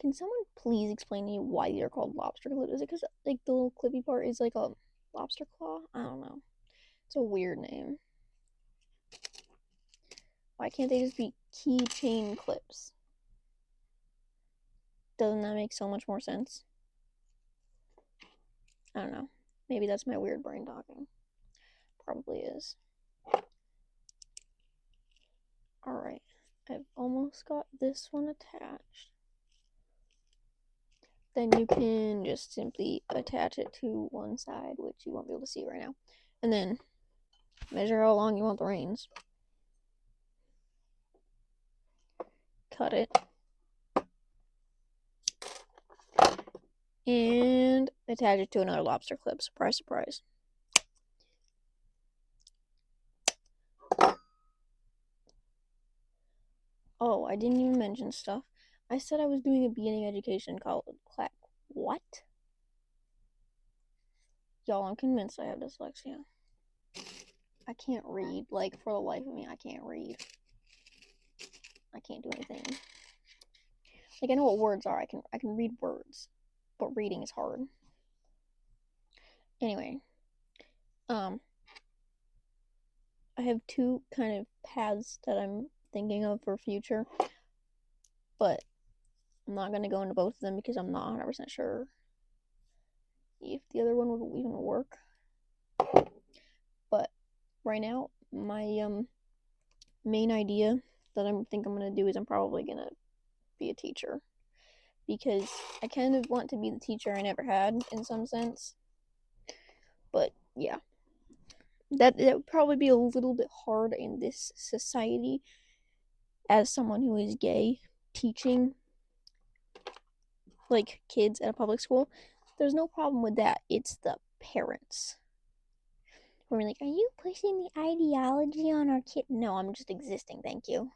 Can someone please explain to me why they're called lobster clips? Is it because like the little clippy part is like a lobster claw? I don't know. It's a weird name. Why can't they just be keychain clips? Doesn't that make so much more sense? I don't know. Maybe that's my weird brain talking. Probably is. Alright. I've almost got this one attached. Then you can just simply attach it to one side, which you won't be able to see right now. And then measure how long you want the reins. Cut it. And attach it to another lobster clip. Surprise, surprise. Oh, I didn't even mention stuff. I said I was doing a beginning education class. What? Y'all, I'm convinced I have dyslexia. I can't read. Like, for the life of me, I can't read. I can't do anything. Like, I know what words are. I can read words. But reading is hard. Anyway. I have two kind of paths that I'm thinking of for future. But I'm not going to go into both of them because I'm not 100% sure if the other one will even work. But right now, my main idea that I think I'm going to do is I'm probably going to be a teacher. Because I kind of want to be the teacher I never had in some sense. But yeah. That would probably be a little bit hard in this society as someone who is gay teaching like kids at a public school. There's no problem with that. It's the parents. We're like, are you pushing the ideology on our kid? No, I'm just existing, thank you.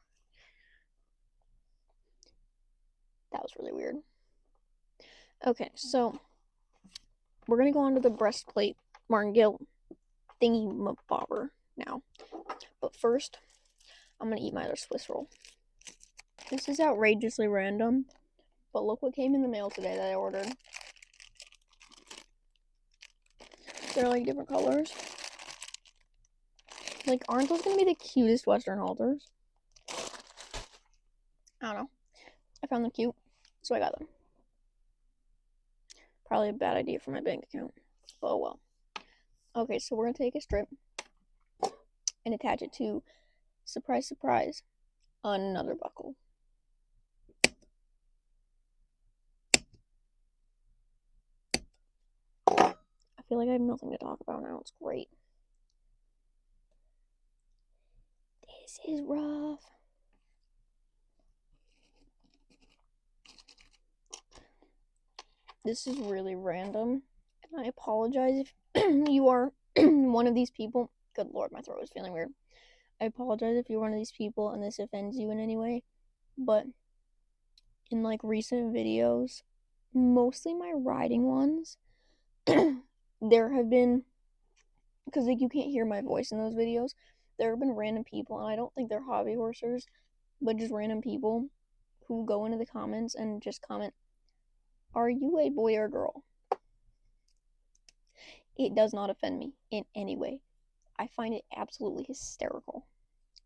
That was really weird. Okay, so we're gonna go on to the breastplate martingale thingy bobber now. But first, I'm gonna eat my other Swiss roll. This is outrageously random, but look what came in the mail today that I ordered. They're like different colors. Like, aren't those gonna be the cutest Western halters? I don't know. I found them cute, so I got them. Probably a bad idea for my bank account. Oh well. Okay, so we're gonna take a strip and attach it to, surprise, surprise, another buckle. I feel like I have nothing to talk about now. It's great. This is rough. This is really random, and I apologize if you are one of these people. Good lord, my throat is feeling weird. I apologize if you're one of these people and this offends you in any way, but in like recent videos, mostly my riding ones, there have been, because like you can't hear my voice in those videos, there have been random people, and I don't think they're hobby horsers, but just random people who go into the comments and just comment, are you a boy or girl? It does not offend me in any way. I find it absolutely hysterical.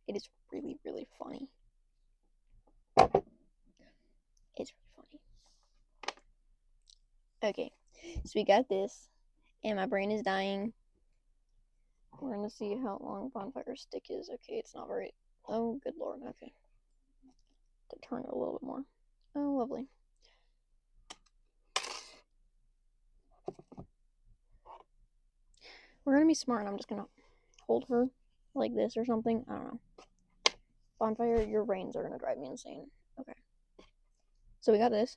It is really, really funny. It's really funny. Okay, so we got this, And my brain is dying. We're gonna see how long bonfire stick is. Okay, it's not very. Oh, good lord. Okay. To turn it a little bit more. Oh, lovely. We're gonna be smart. I'm just gonna hold her like this or something. I don't know. Bonfire, your reins are gonna drive me insane. Okay. So we got this.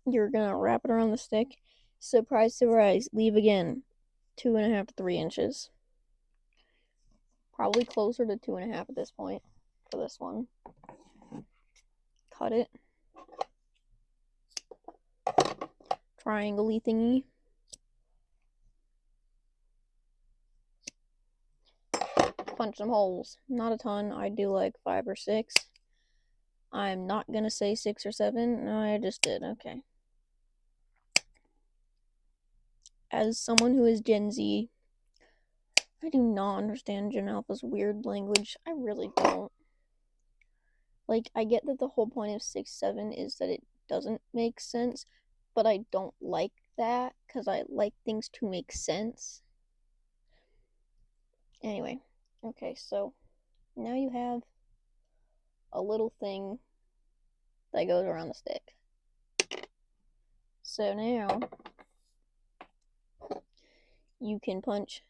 You're gonna wrap it around the stick. Surprise, surprise. Leave again. 2.5 to 3 inches. Probably closer to 2.5 at this point for this one. Cut it. Triangle-y thingy. Punch some holes. Not a ton. I do like 5 or 6. I'm not gonna say 6 or 7. No, I just did. Okay. As someone who is Gen Z, I do not understand Gen Alpha's weird language. I really don't. Like, I get that the whole point of 6, 7 is that it doesn't make sense, but I don't like that because I like things to make sense. Anyway, okay, so now you have a little thing that goes around the stick. So now you can punch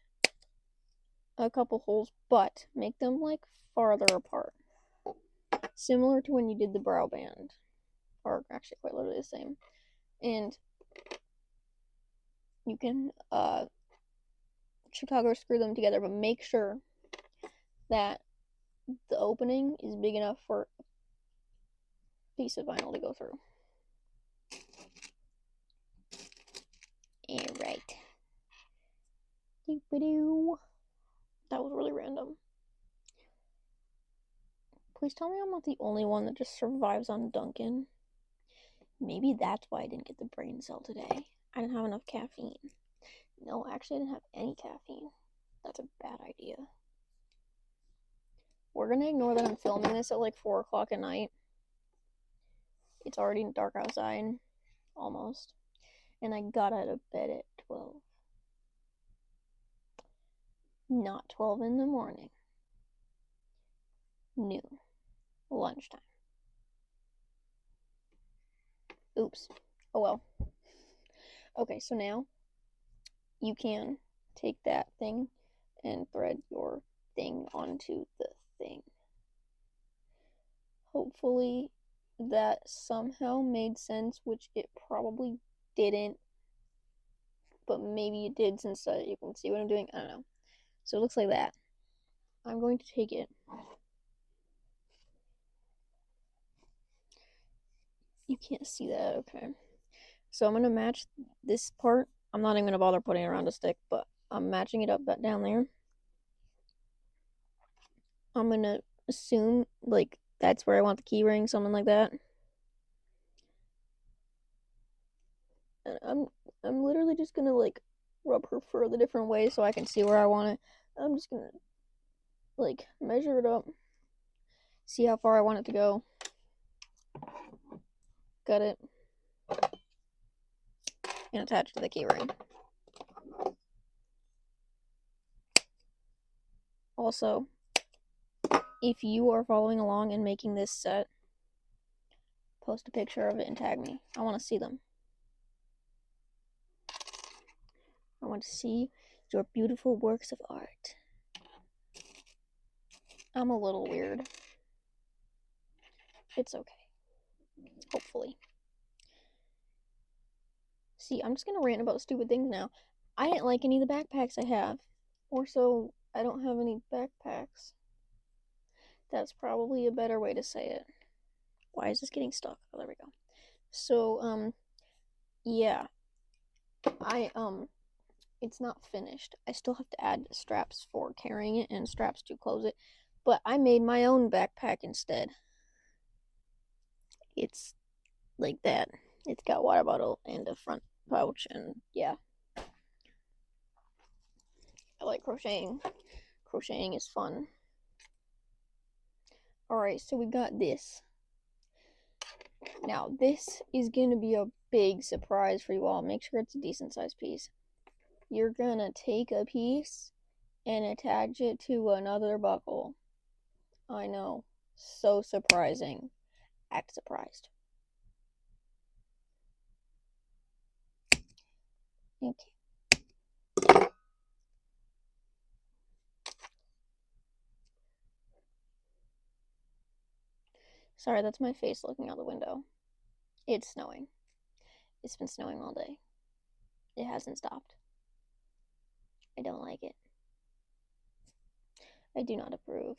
a couple holes, but make them like farther apart. Similar to when you did the brow band, or actually quite literally the same. And you can Chicago screw them together, but make sure that the opening is big enough for a piece of vinyl to go through. Alright. That was really random. Please tell me I'm not the only one that just survives on Dunkin'. Maybe that's why I didn't get the brain cell today. I didn't have enough caffeine. No, actually I didn't have any caffeine. That's a bad idea. We're gonna ignore that I'm filming this at like 4 o'clock at night. It's already dark outside. Almost. And I got out of bed at 12. Not 12 in the morning. Noon. Lunchtime. Oops. Oh well. Okay, so now you can take that thing and thread your thing onto the thing. Hopefully that somehow made sense, which it probably didn't, but maybe it did since you can see what I'm doing. I don't know. So it looks like that. I'm going to take it. You can't see that, okay. So I'm going to match this part. I'm not even going to bother putting it around a stick, but I'm matching it up down there. I'm going to assume, like, that's where I want the key ring, something like that. And I'm literally just going to, like, rub her fur the different ways so I can see where I want it. I'm just going to, like, measure it up, see how far I want it to go. Cut it. And attach it to the key ring. Also, if you are following along and making this set, post a picture of it and tag me. I want to see them. I want to see your beautiful works of art. I'm a little weird. It's okay. Hopefully. See, I'm just going to rant about stupid things now. I didn't like any of the backpacks I have. Or so, I don't have any backpacks. That's probably a better way to say it. Why is this getting stuck? Oh, there we go. So, yeah. It's not finished. I still have to add straps for carrying it and straps to close it. But I made my own backpack instead. It's like that. It's got water bottle and a front pouch, and yeah. I like crocheting. Crocheting is fun. Alright, so we got this. Now, this is going to be a big surprise for you all. Make sure it's a decent sized piece. You're going to take a piece and attach it to another buckle. I know. So surprising. Act surprised. Okay. Sorry, that's my face looking out the window. It's snowing. It's been snowing all day. It hasn't stopped. I don't like it. I do not approve.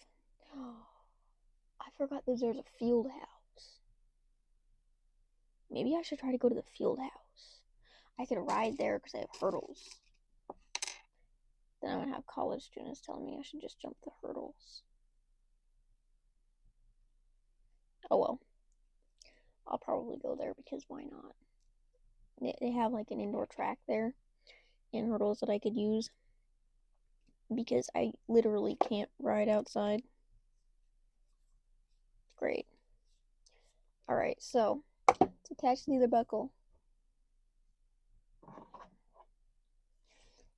I forgot that there's a field house. Maybe I should try to go to the field house. I could ride there because I have hurdles. Then I'm gonna have college students telling me I should just jump the hurdles. Oh well. I'll probably go there because why not? They have like an indoor track there and hurdles that I could use because I literally can't ride outside. Great. Alright, so it's attached to the other buckle.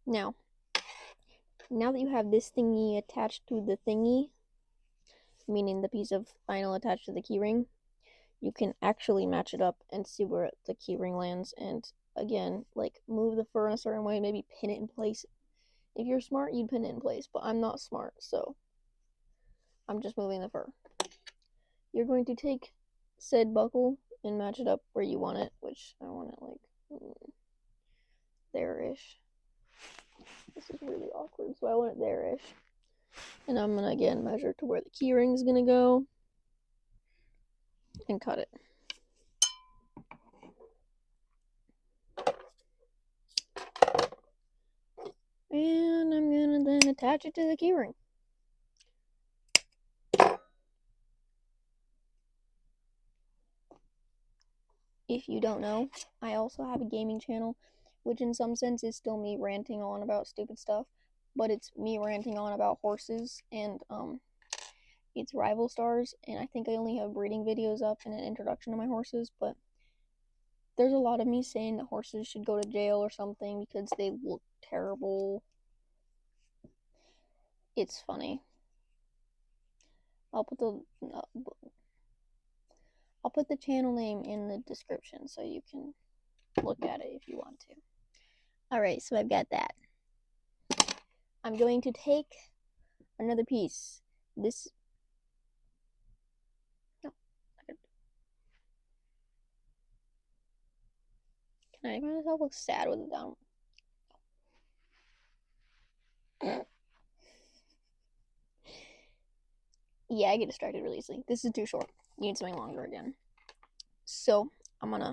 Now that you have this thingy attached to the thingy, meaning the piece of vinyl attached to the keyring, you can actually match it up and see where the keyring lands. And again, like move the fur in a certain way, maybe pin it in place. If you're smart, you'd pin it in place, but I'm not smart, so I'm just moving the fur. You're going to take said buckle and match it up where you want it, which I want it like there-ish. This is really awkward, so I want it there-ish. And I'm gonna again measure to where the keyring is gonna go and cut it. And I'm gonna then attach it to the keyring. If you don't know, I also have a gaming channel, which in some sense is still me ranting on about stupid stuff, but it's me ranting on about horses, and it's Rival Stars, and I think I only have breeding videos up and an introduction to my horses, but there's a lot of me saying that horses should go to jail or something because they look terrible. It's funny. I'll put the channel name in the description so you can look at it if you want to. Alright, so I've got that. I'm going to take another piece. This... No. Can I make myself look sad with it down? Yeah, I get distracted really easily. This is too short. You need something longer again. So, I'm gonna,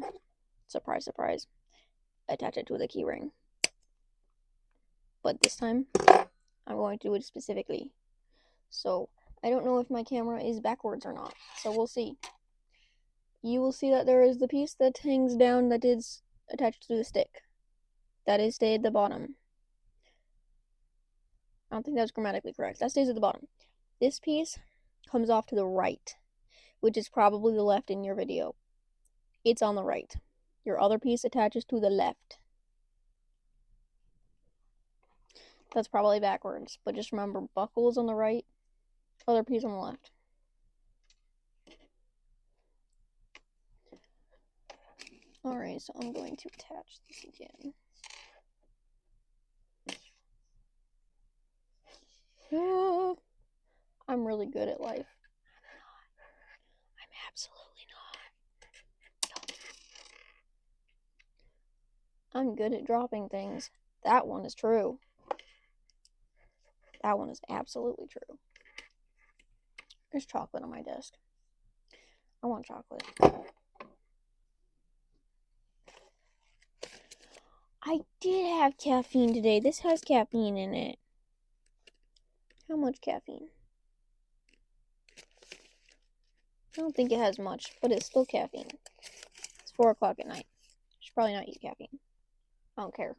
surprise, surprise, attach it to the keyring. But this time, I'm going to do it specifically. So, I don't know if my camera is backwards or not. So, we'll see. You will see that there is the piece that hangs down that is attached to the stick. That is stayed at the bottom. I don't think that's grammatically correct. That stays at the bottom. This piece comes off to the right, which is probably the left in your video. It's on the right. Your other piece attaches to the left. That's probably backwards, but just remember, buckle is on the right, other piece on the left. Alright, so I'm going to attach this again. I'm really good at life. I'm absolutely not. I'm good at dropping things. That one is true. That one is absolutely true. There's chocolate on my desk. I want chocolate. I did have caffeine today. This has caffeine in it. How much caffeine? I don't think it has much, but it's still caffeine. It's 4 o'clock at night. I should probably not eat caffeine. I don't care.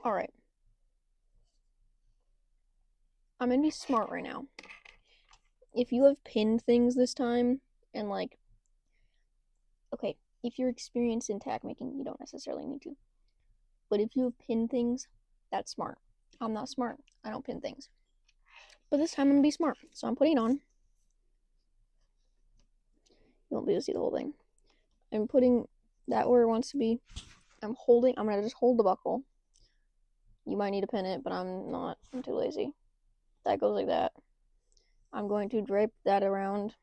Alright. I'm gonna be smart right now. If you have pinned things this time, and like, okay, if you're experienced in tack making, you don't necessarily need to. But if you have pinned things, that's smart. I'm not smart. I don't pin things. But this time I'm gonna be smart. So I'm putting it on. You won't be able to see the whole thing. I'm putting that where it wants to be. I'm gonna just hold the buckle. You might need to pin it, but I'm not. I'm too lazy. That goes like that. I'm going to drape that around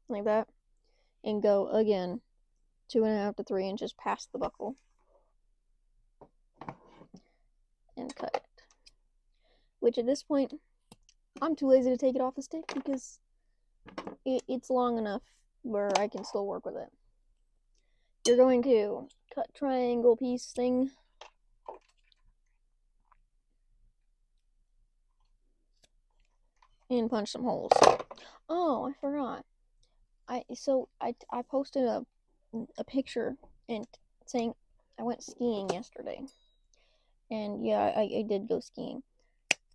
like that and go again 2.5 to 3 inches past the buckle and cut it. Which at this point, I'm too lazy to take it off the stick because it's long enough where I can still work with it. You're going to cut triangle piece thing. And punch some holes. Oh, I forgot. I posted a picture and saying I went skiing yesterday. And yeah, I did go skiing.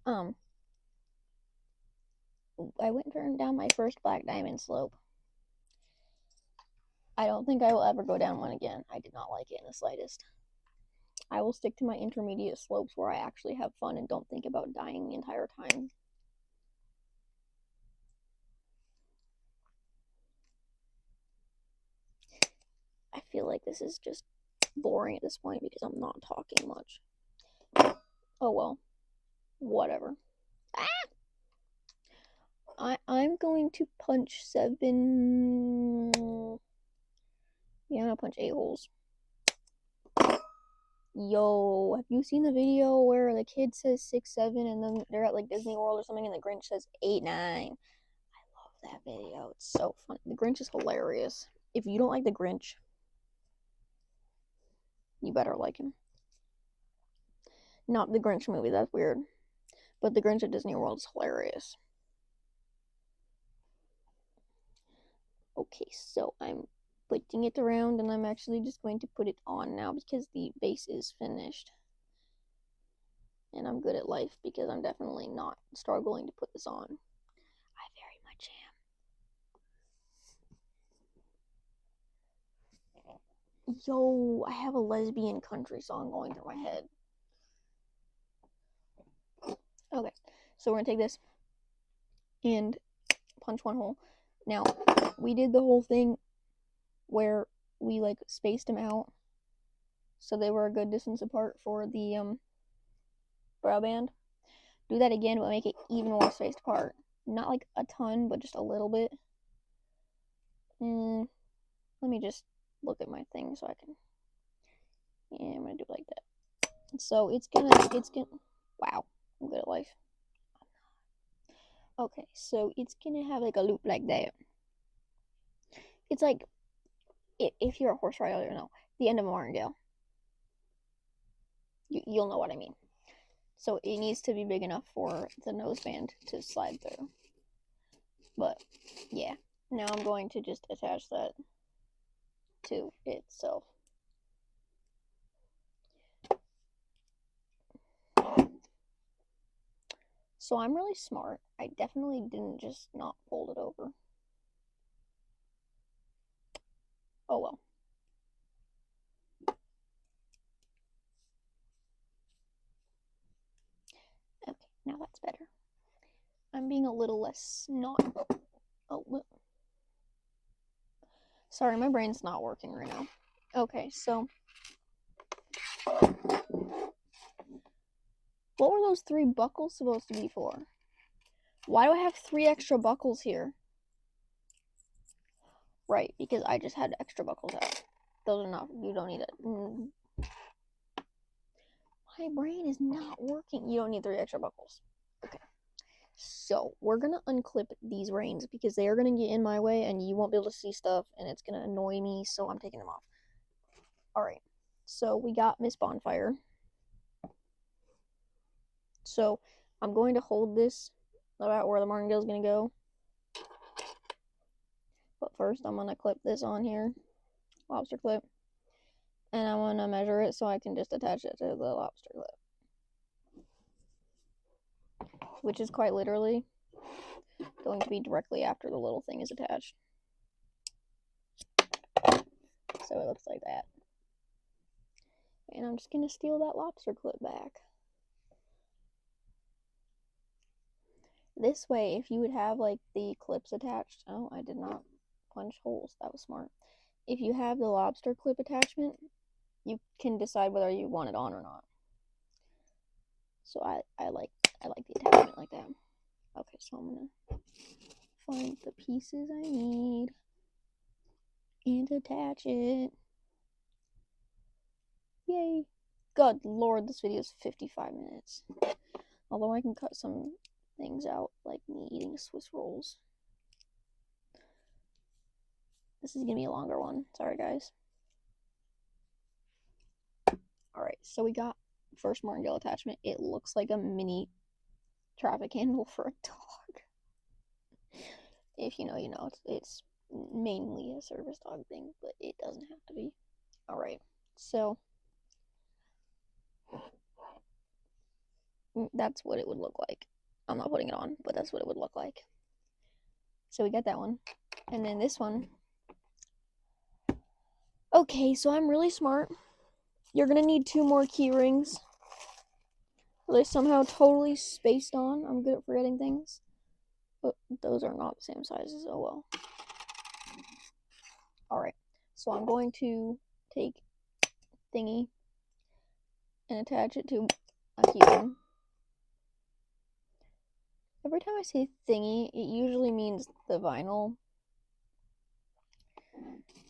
I went down my first black diamond slope. I don't think I will ever go down one again. I did not like it in the slightest. I will stick to my intermediate slopes where I actually have fun and don't think about dying the entire time. I feel like this is just boring at this point because I'm not talking much. Oh well. Whatever. I'm going to punch 7. Yeah, I'm gonna punch 8 holes. Yo, have you seen the video where the kid says 6, 7, and then they're at like Disney World or something, and the Grinch says 8, 9? I love that video. It's so funny. The Grinch is hilarious. If you don't like the Grinch, you better like him. Not the Grinch movie. That's weird. But the Grinch at Disney World is hilarious. Okay, so I'm putting it around, and I'm actually just going to put it on now because the base is finished. And I'm good at life because I'm definitely not struggling to put this on. I very much am. Yo, I have a lesbian country song going through my head. Okay, so we're gonna take this and punch 1 hole. Now, we did the whole thing where we like spaced them out so they were a good distance apart for the brow band. Do that again, but make it even more spaced apart. Not like a ton, but just a little bit. Let me just look at my thing so I can. Yeah, I'm gonna do it like that. So it's gonna. Wow, I'm good at life. Okay, so it's gonna have like a loop like that. It's like, if you're a horse rider, you know, the end of a martingale. You'll know what I mean. So it needs to be big enough for the noseband to slide through. But yeah, now I'm going to just attach that to itself. So I'm really smart. I definitely didn't just not fold it over. Oh well. Okay, now that's better. I'm being a little less not. Sorry, my brain's not working right now. Okay, so what were those 3 buckles supposed to be for? Why do I have 3 extra buckles here? Right, because I just had extra buckles out. Those are not, you don't need it. My brain is not working. You don't need 3 extra buckles. Okay. So, we're gonna unclip these reins because they are gonna get in my way and you won't be able to see stuff and it's gonna annoy me, so I'm taking them off. Alright, so we got Miss Bonfire. So, I'm going to hold this about where the martingale is gonna go. But first, I'm gonna clip this on here. Lobster clip. And I want to measure it so I can just attach it to the lobster clip, which is quite literally going to be directly after the little thing is attached. So it looks like that. And I'm just going to steal that lobster clip back. This way, if you would have like the clips attached, oh, I did not punch holes, that was smart. If you have the lobster clip attachment, you can decide whether you want it on or not. So I like the attachment like that. Okay, so I'm gonna find the pieces I need and attach it. Yay! Good lord, this video is 55 minutes. Although I can cut some things out, like me eating Swiss rolls. This is gonna be a longer one. Sorry, guys. Alright, so we got first martingale attachment. It looks like a mini traffic handle for a dog. If you know, you know. It's mainly a service dog thing, but it doesn't have to be. Alright, so that's what it would look like. I'm not putting it on, but that's what it would look like. So we got that one. And then this one. Okay, so I'm really smart. You're gonna need 2 more key rings. They're somehow totally spaced on. I'm good at forgetting things. But those are not the same sizes. Oh well. Alright, so I'm going to take thingy and attach it to a key ring. Every time I say thingy, it usually means the vinyl,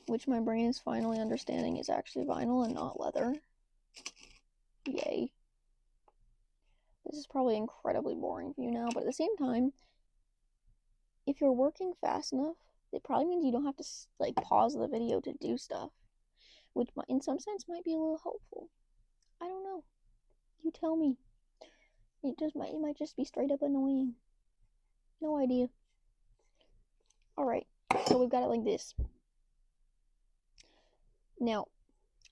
which my brain is finally understanding is actually vinyl and not leather. Yay. This is probably incredibly boring for you now, but at the same time, if you're working fast enough, it probably means you don't have to like pause the video to do stuff, which in some sense might be a little helpful. I don't know. You tell me. It might just be straight up annoying. No idea. Alright, so we've got it like this. Now,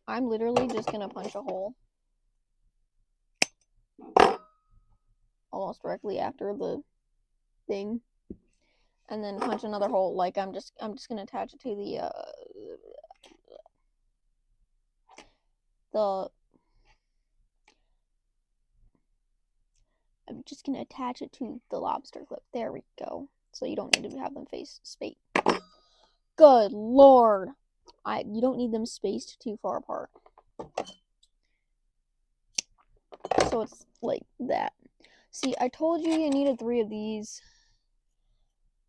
I'm literally just gonna punch a hole almost directly after the thing, and then punch another hole. Like I'm just gonna attach it to I'm just gonna attach it to the lobster clip. There we go. So you don't need to have them spaced. Good lord! You don't need them spaced too far apart. So it's like that. See, I told you you needed 3 of these.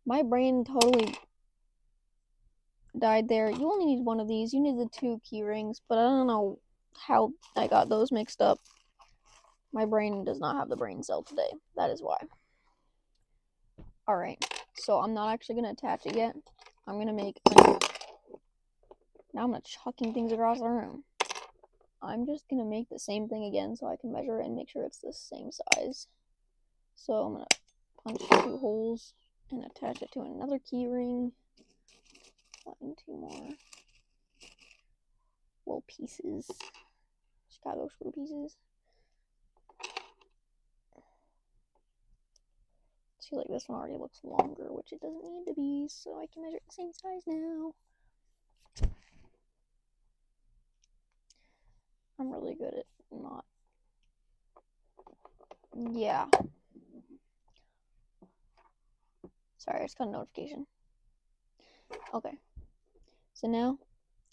My brain totally died there. You only need 1 of these. You need the 2 key rings, but I don't know how I got those mixed up. My brain does not have the brain cell today. That is why. Alright, so I'm not actually going to attach it yet. I'm going to make... Now I'm not chucking things across the room. I'm just going to make the same thing again so I can measure it and make sure it's the same size. So I'm going to punch 2 holes and attach it to another key ring. Find 2 more little pieces. Chicago screw pieces. I feel like this one already looks longer, which it doesn't need to be, so I can measure it the same size now. I'm really good at not. Yeah. Sorry, I just got a notification. Okay. So now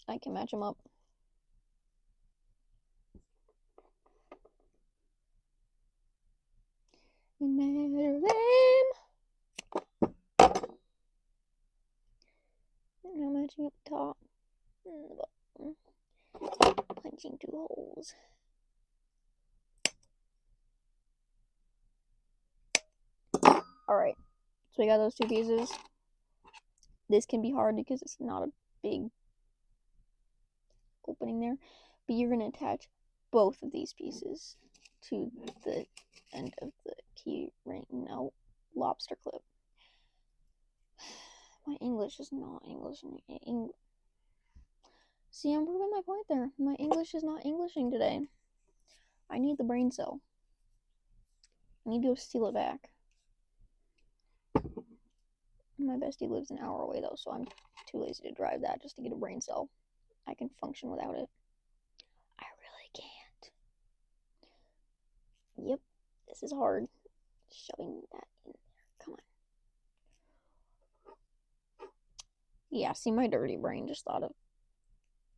I can match them up. And measure them. Now matching up the top and the bottom. Punching 2 holes. Alright. So we got those 2 pieces. This can be hard because it's not a big opening there. But you're going to attach both of these pieces to the end of the key ring. No, lobster clip. My English is not English. See, I'm proving my point there. My English is not Englishing today. I need the brain cell. I need to go steal it back. My bestie lives an hour away though, so I'm too lazy to drive that just to get a brain cell. I can function without it. I really can't. Yep, this is hard. Shoving that in there. Come on. Yeah, see, my dirty brain just thought of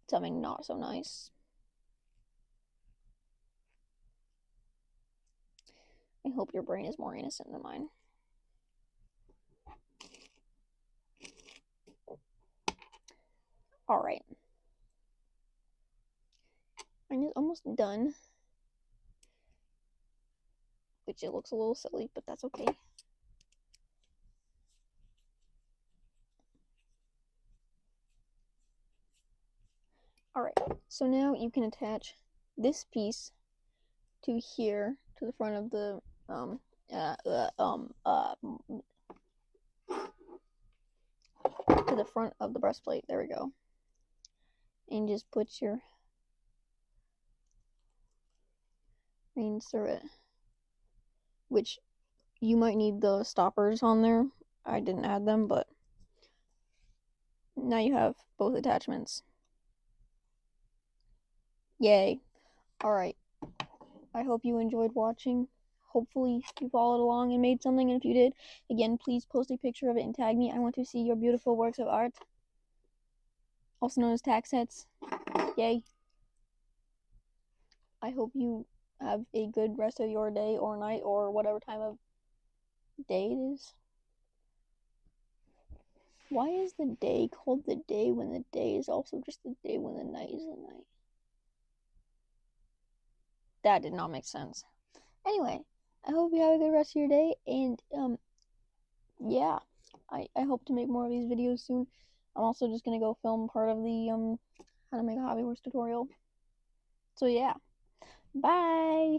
something not so nice. I hope your brain is more innocent than mine. Alright. I'm almost done. Which it looks a little silly, but that's okay. Alright, so now you can attach this piece to here, to the front of the, to the front of the breastplate. There we go. And just put your reins through it. Which you might need the stoppers on there. I didn't add them, but now you have both attachments. Yay. Alright. I hope you enjoyed watching. Hopefully you followed along and made something, and if you did, again, please post a picture of it and tag me. I want to see your beautiful works of art, also known as tack sets. Yay. I hope you have a good rest of your day or night or whatever time of day it is. Why is the day called the day when the day is also just the day when the night is the night? That did not make sense. Anyway, I hope you have a good rest of your day, and yeah, I hope to make more of these videos soon. I'm also just gonna go film part of the how to make a hobby horse tutorial. So yeah, bye.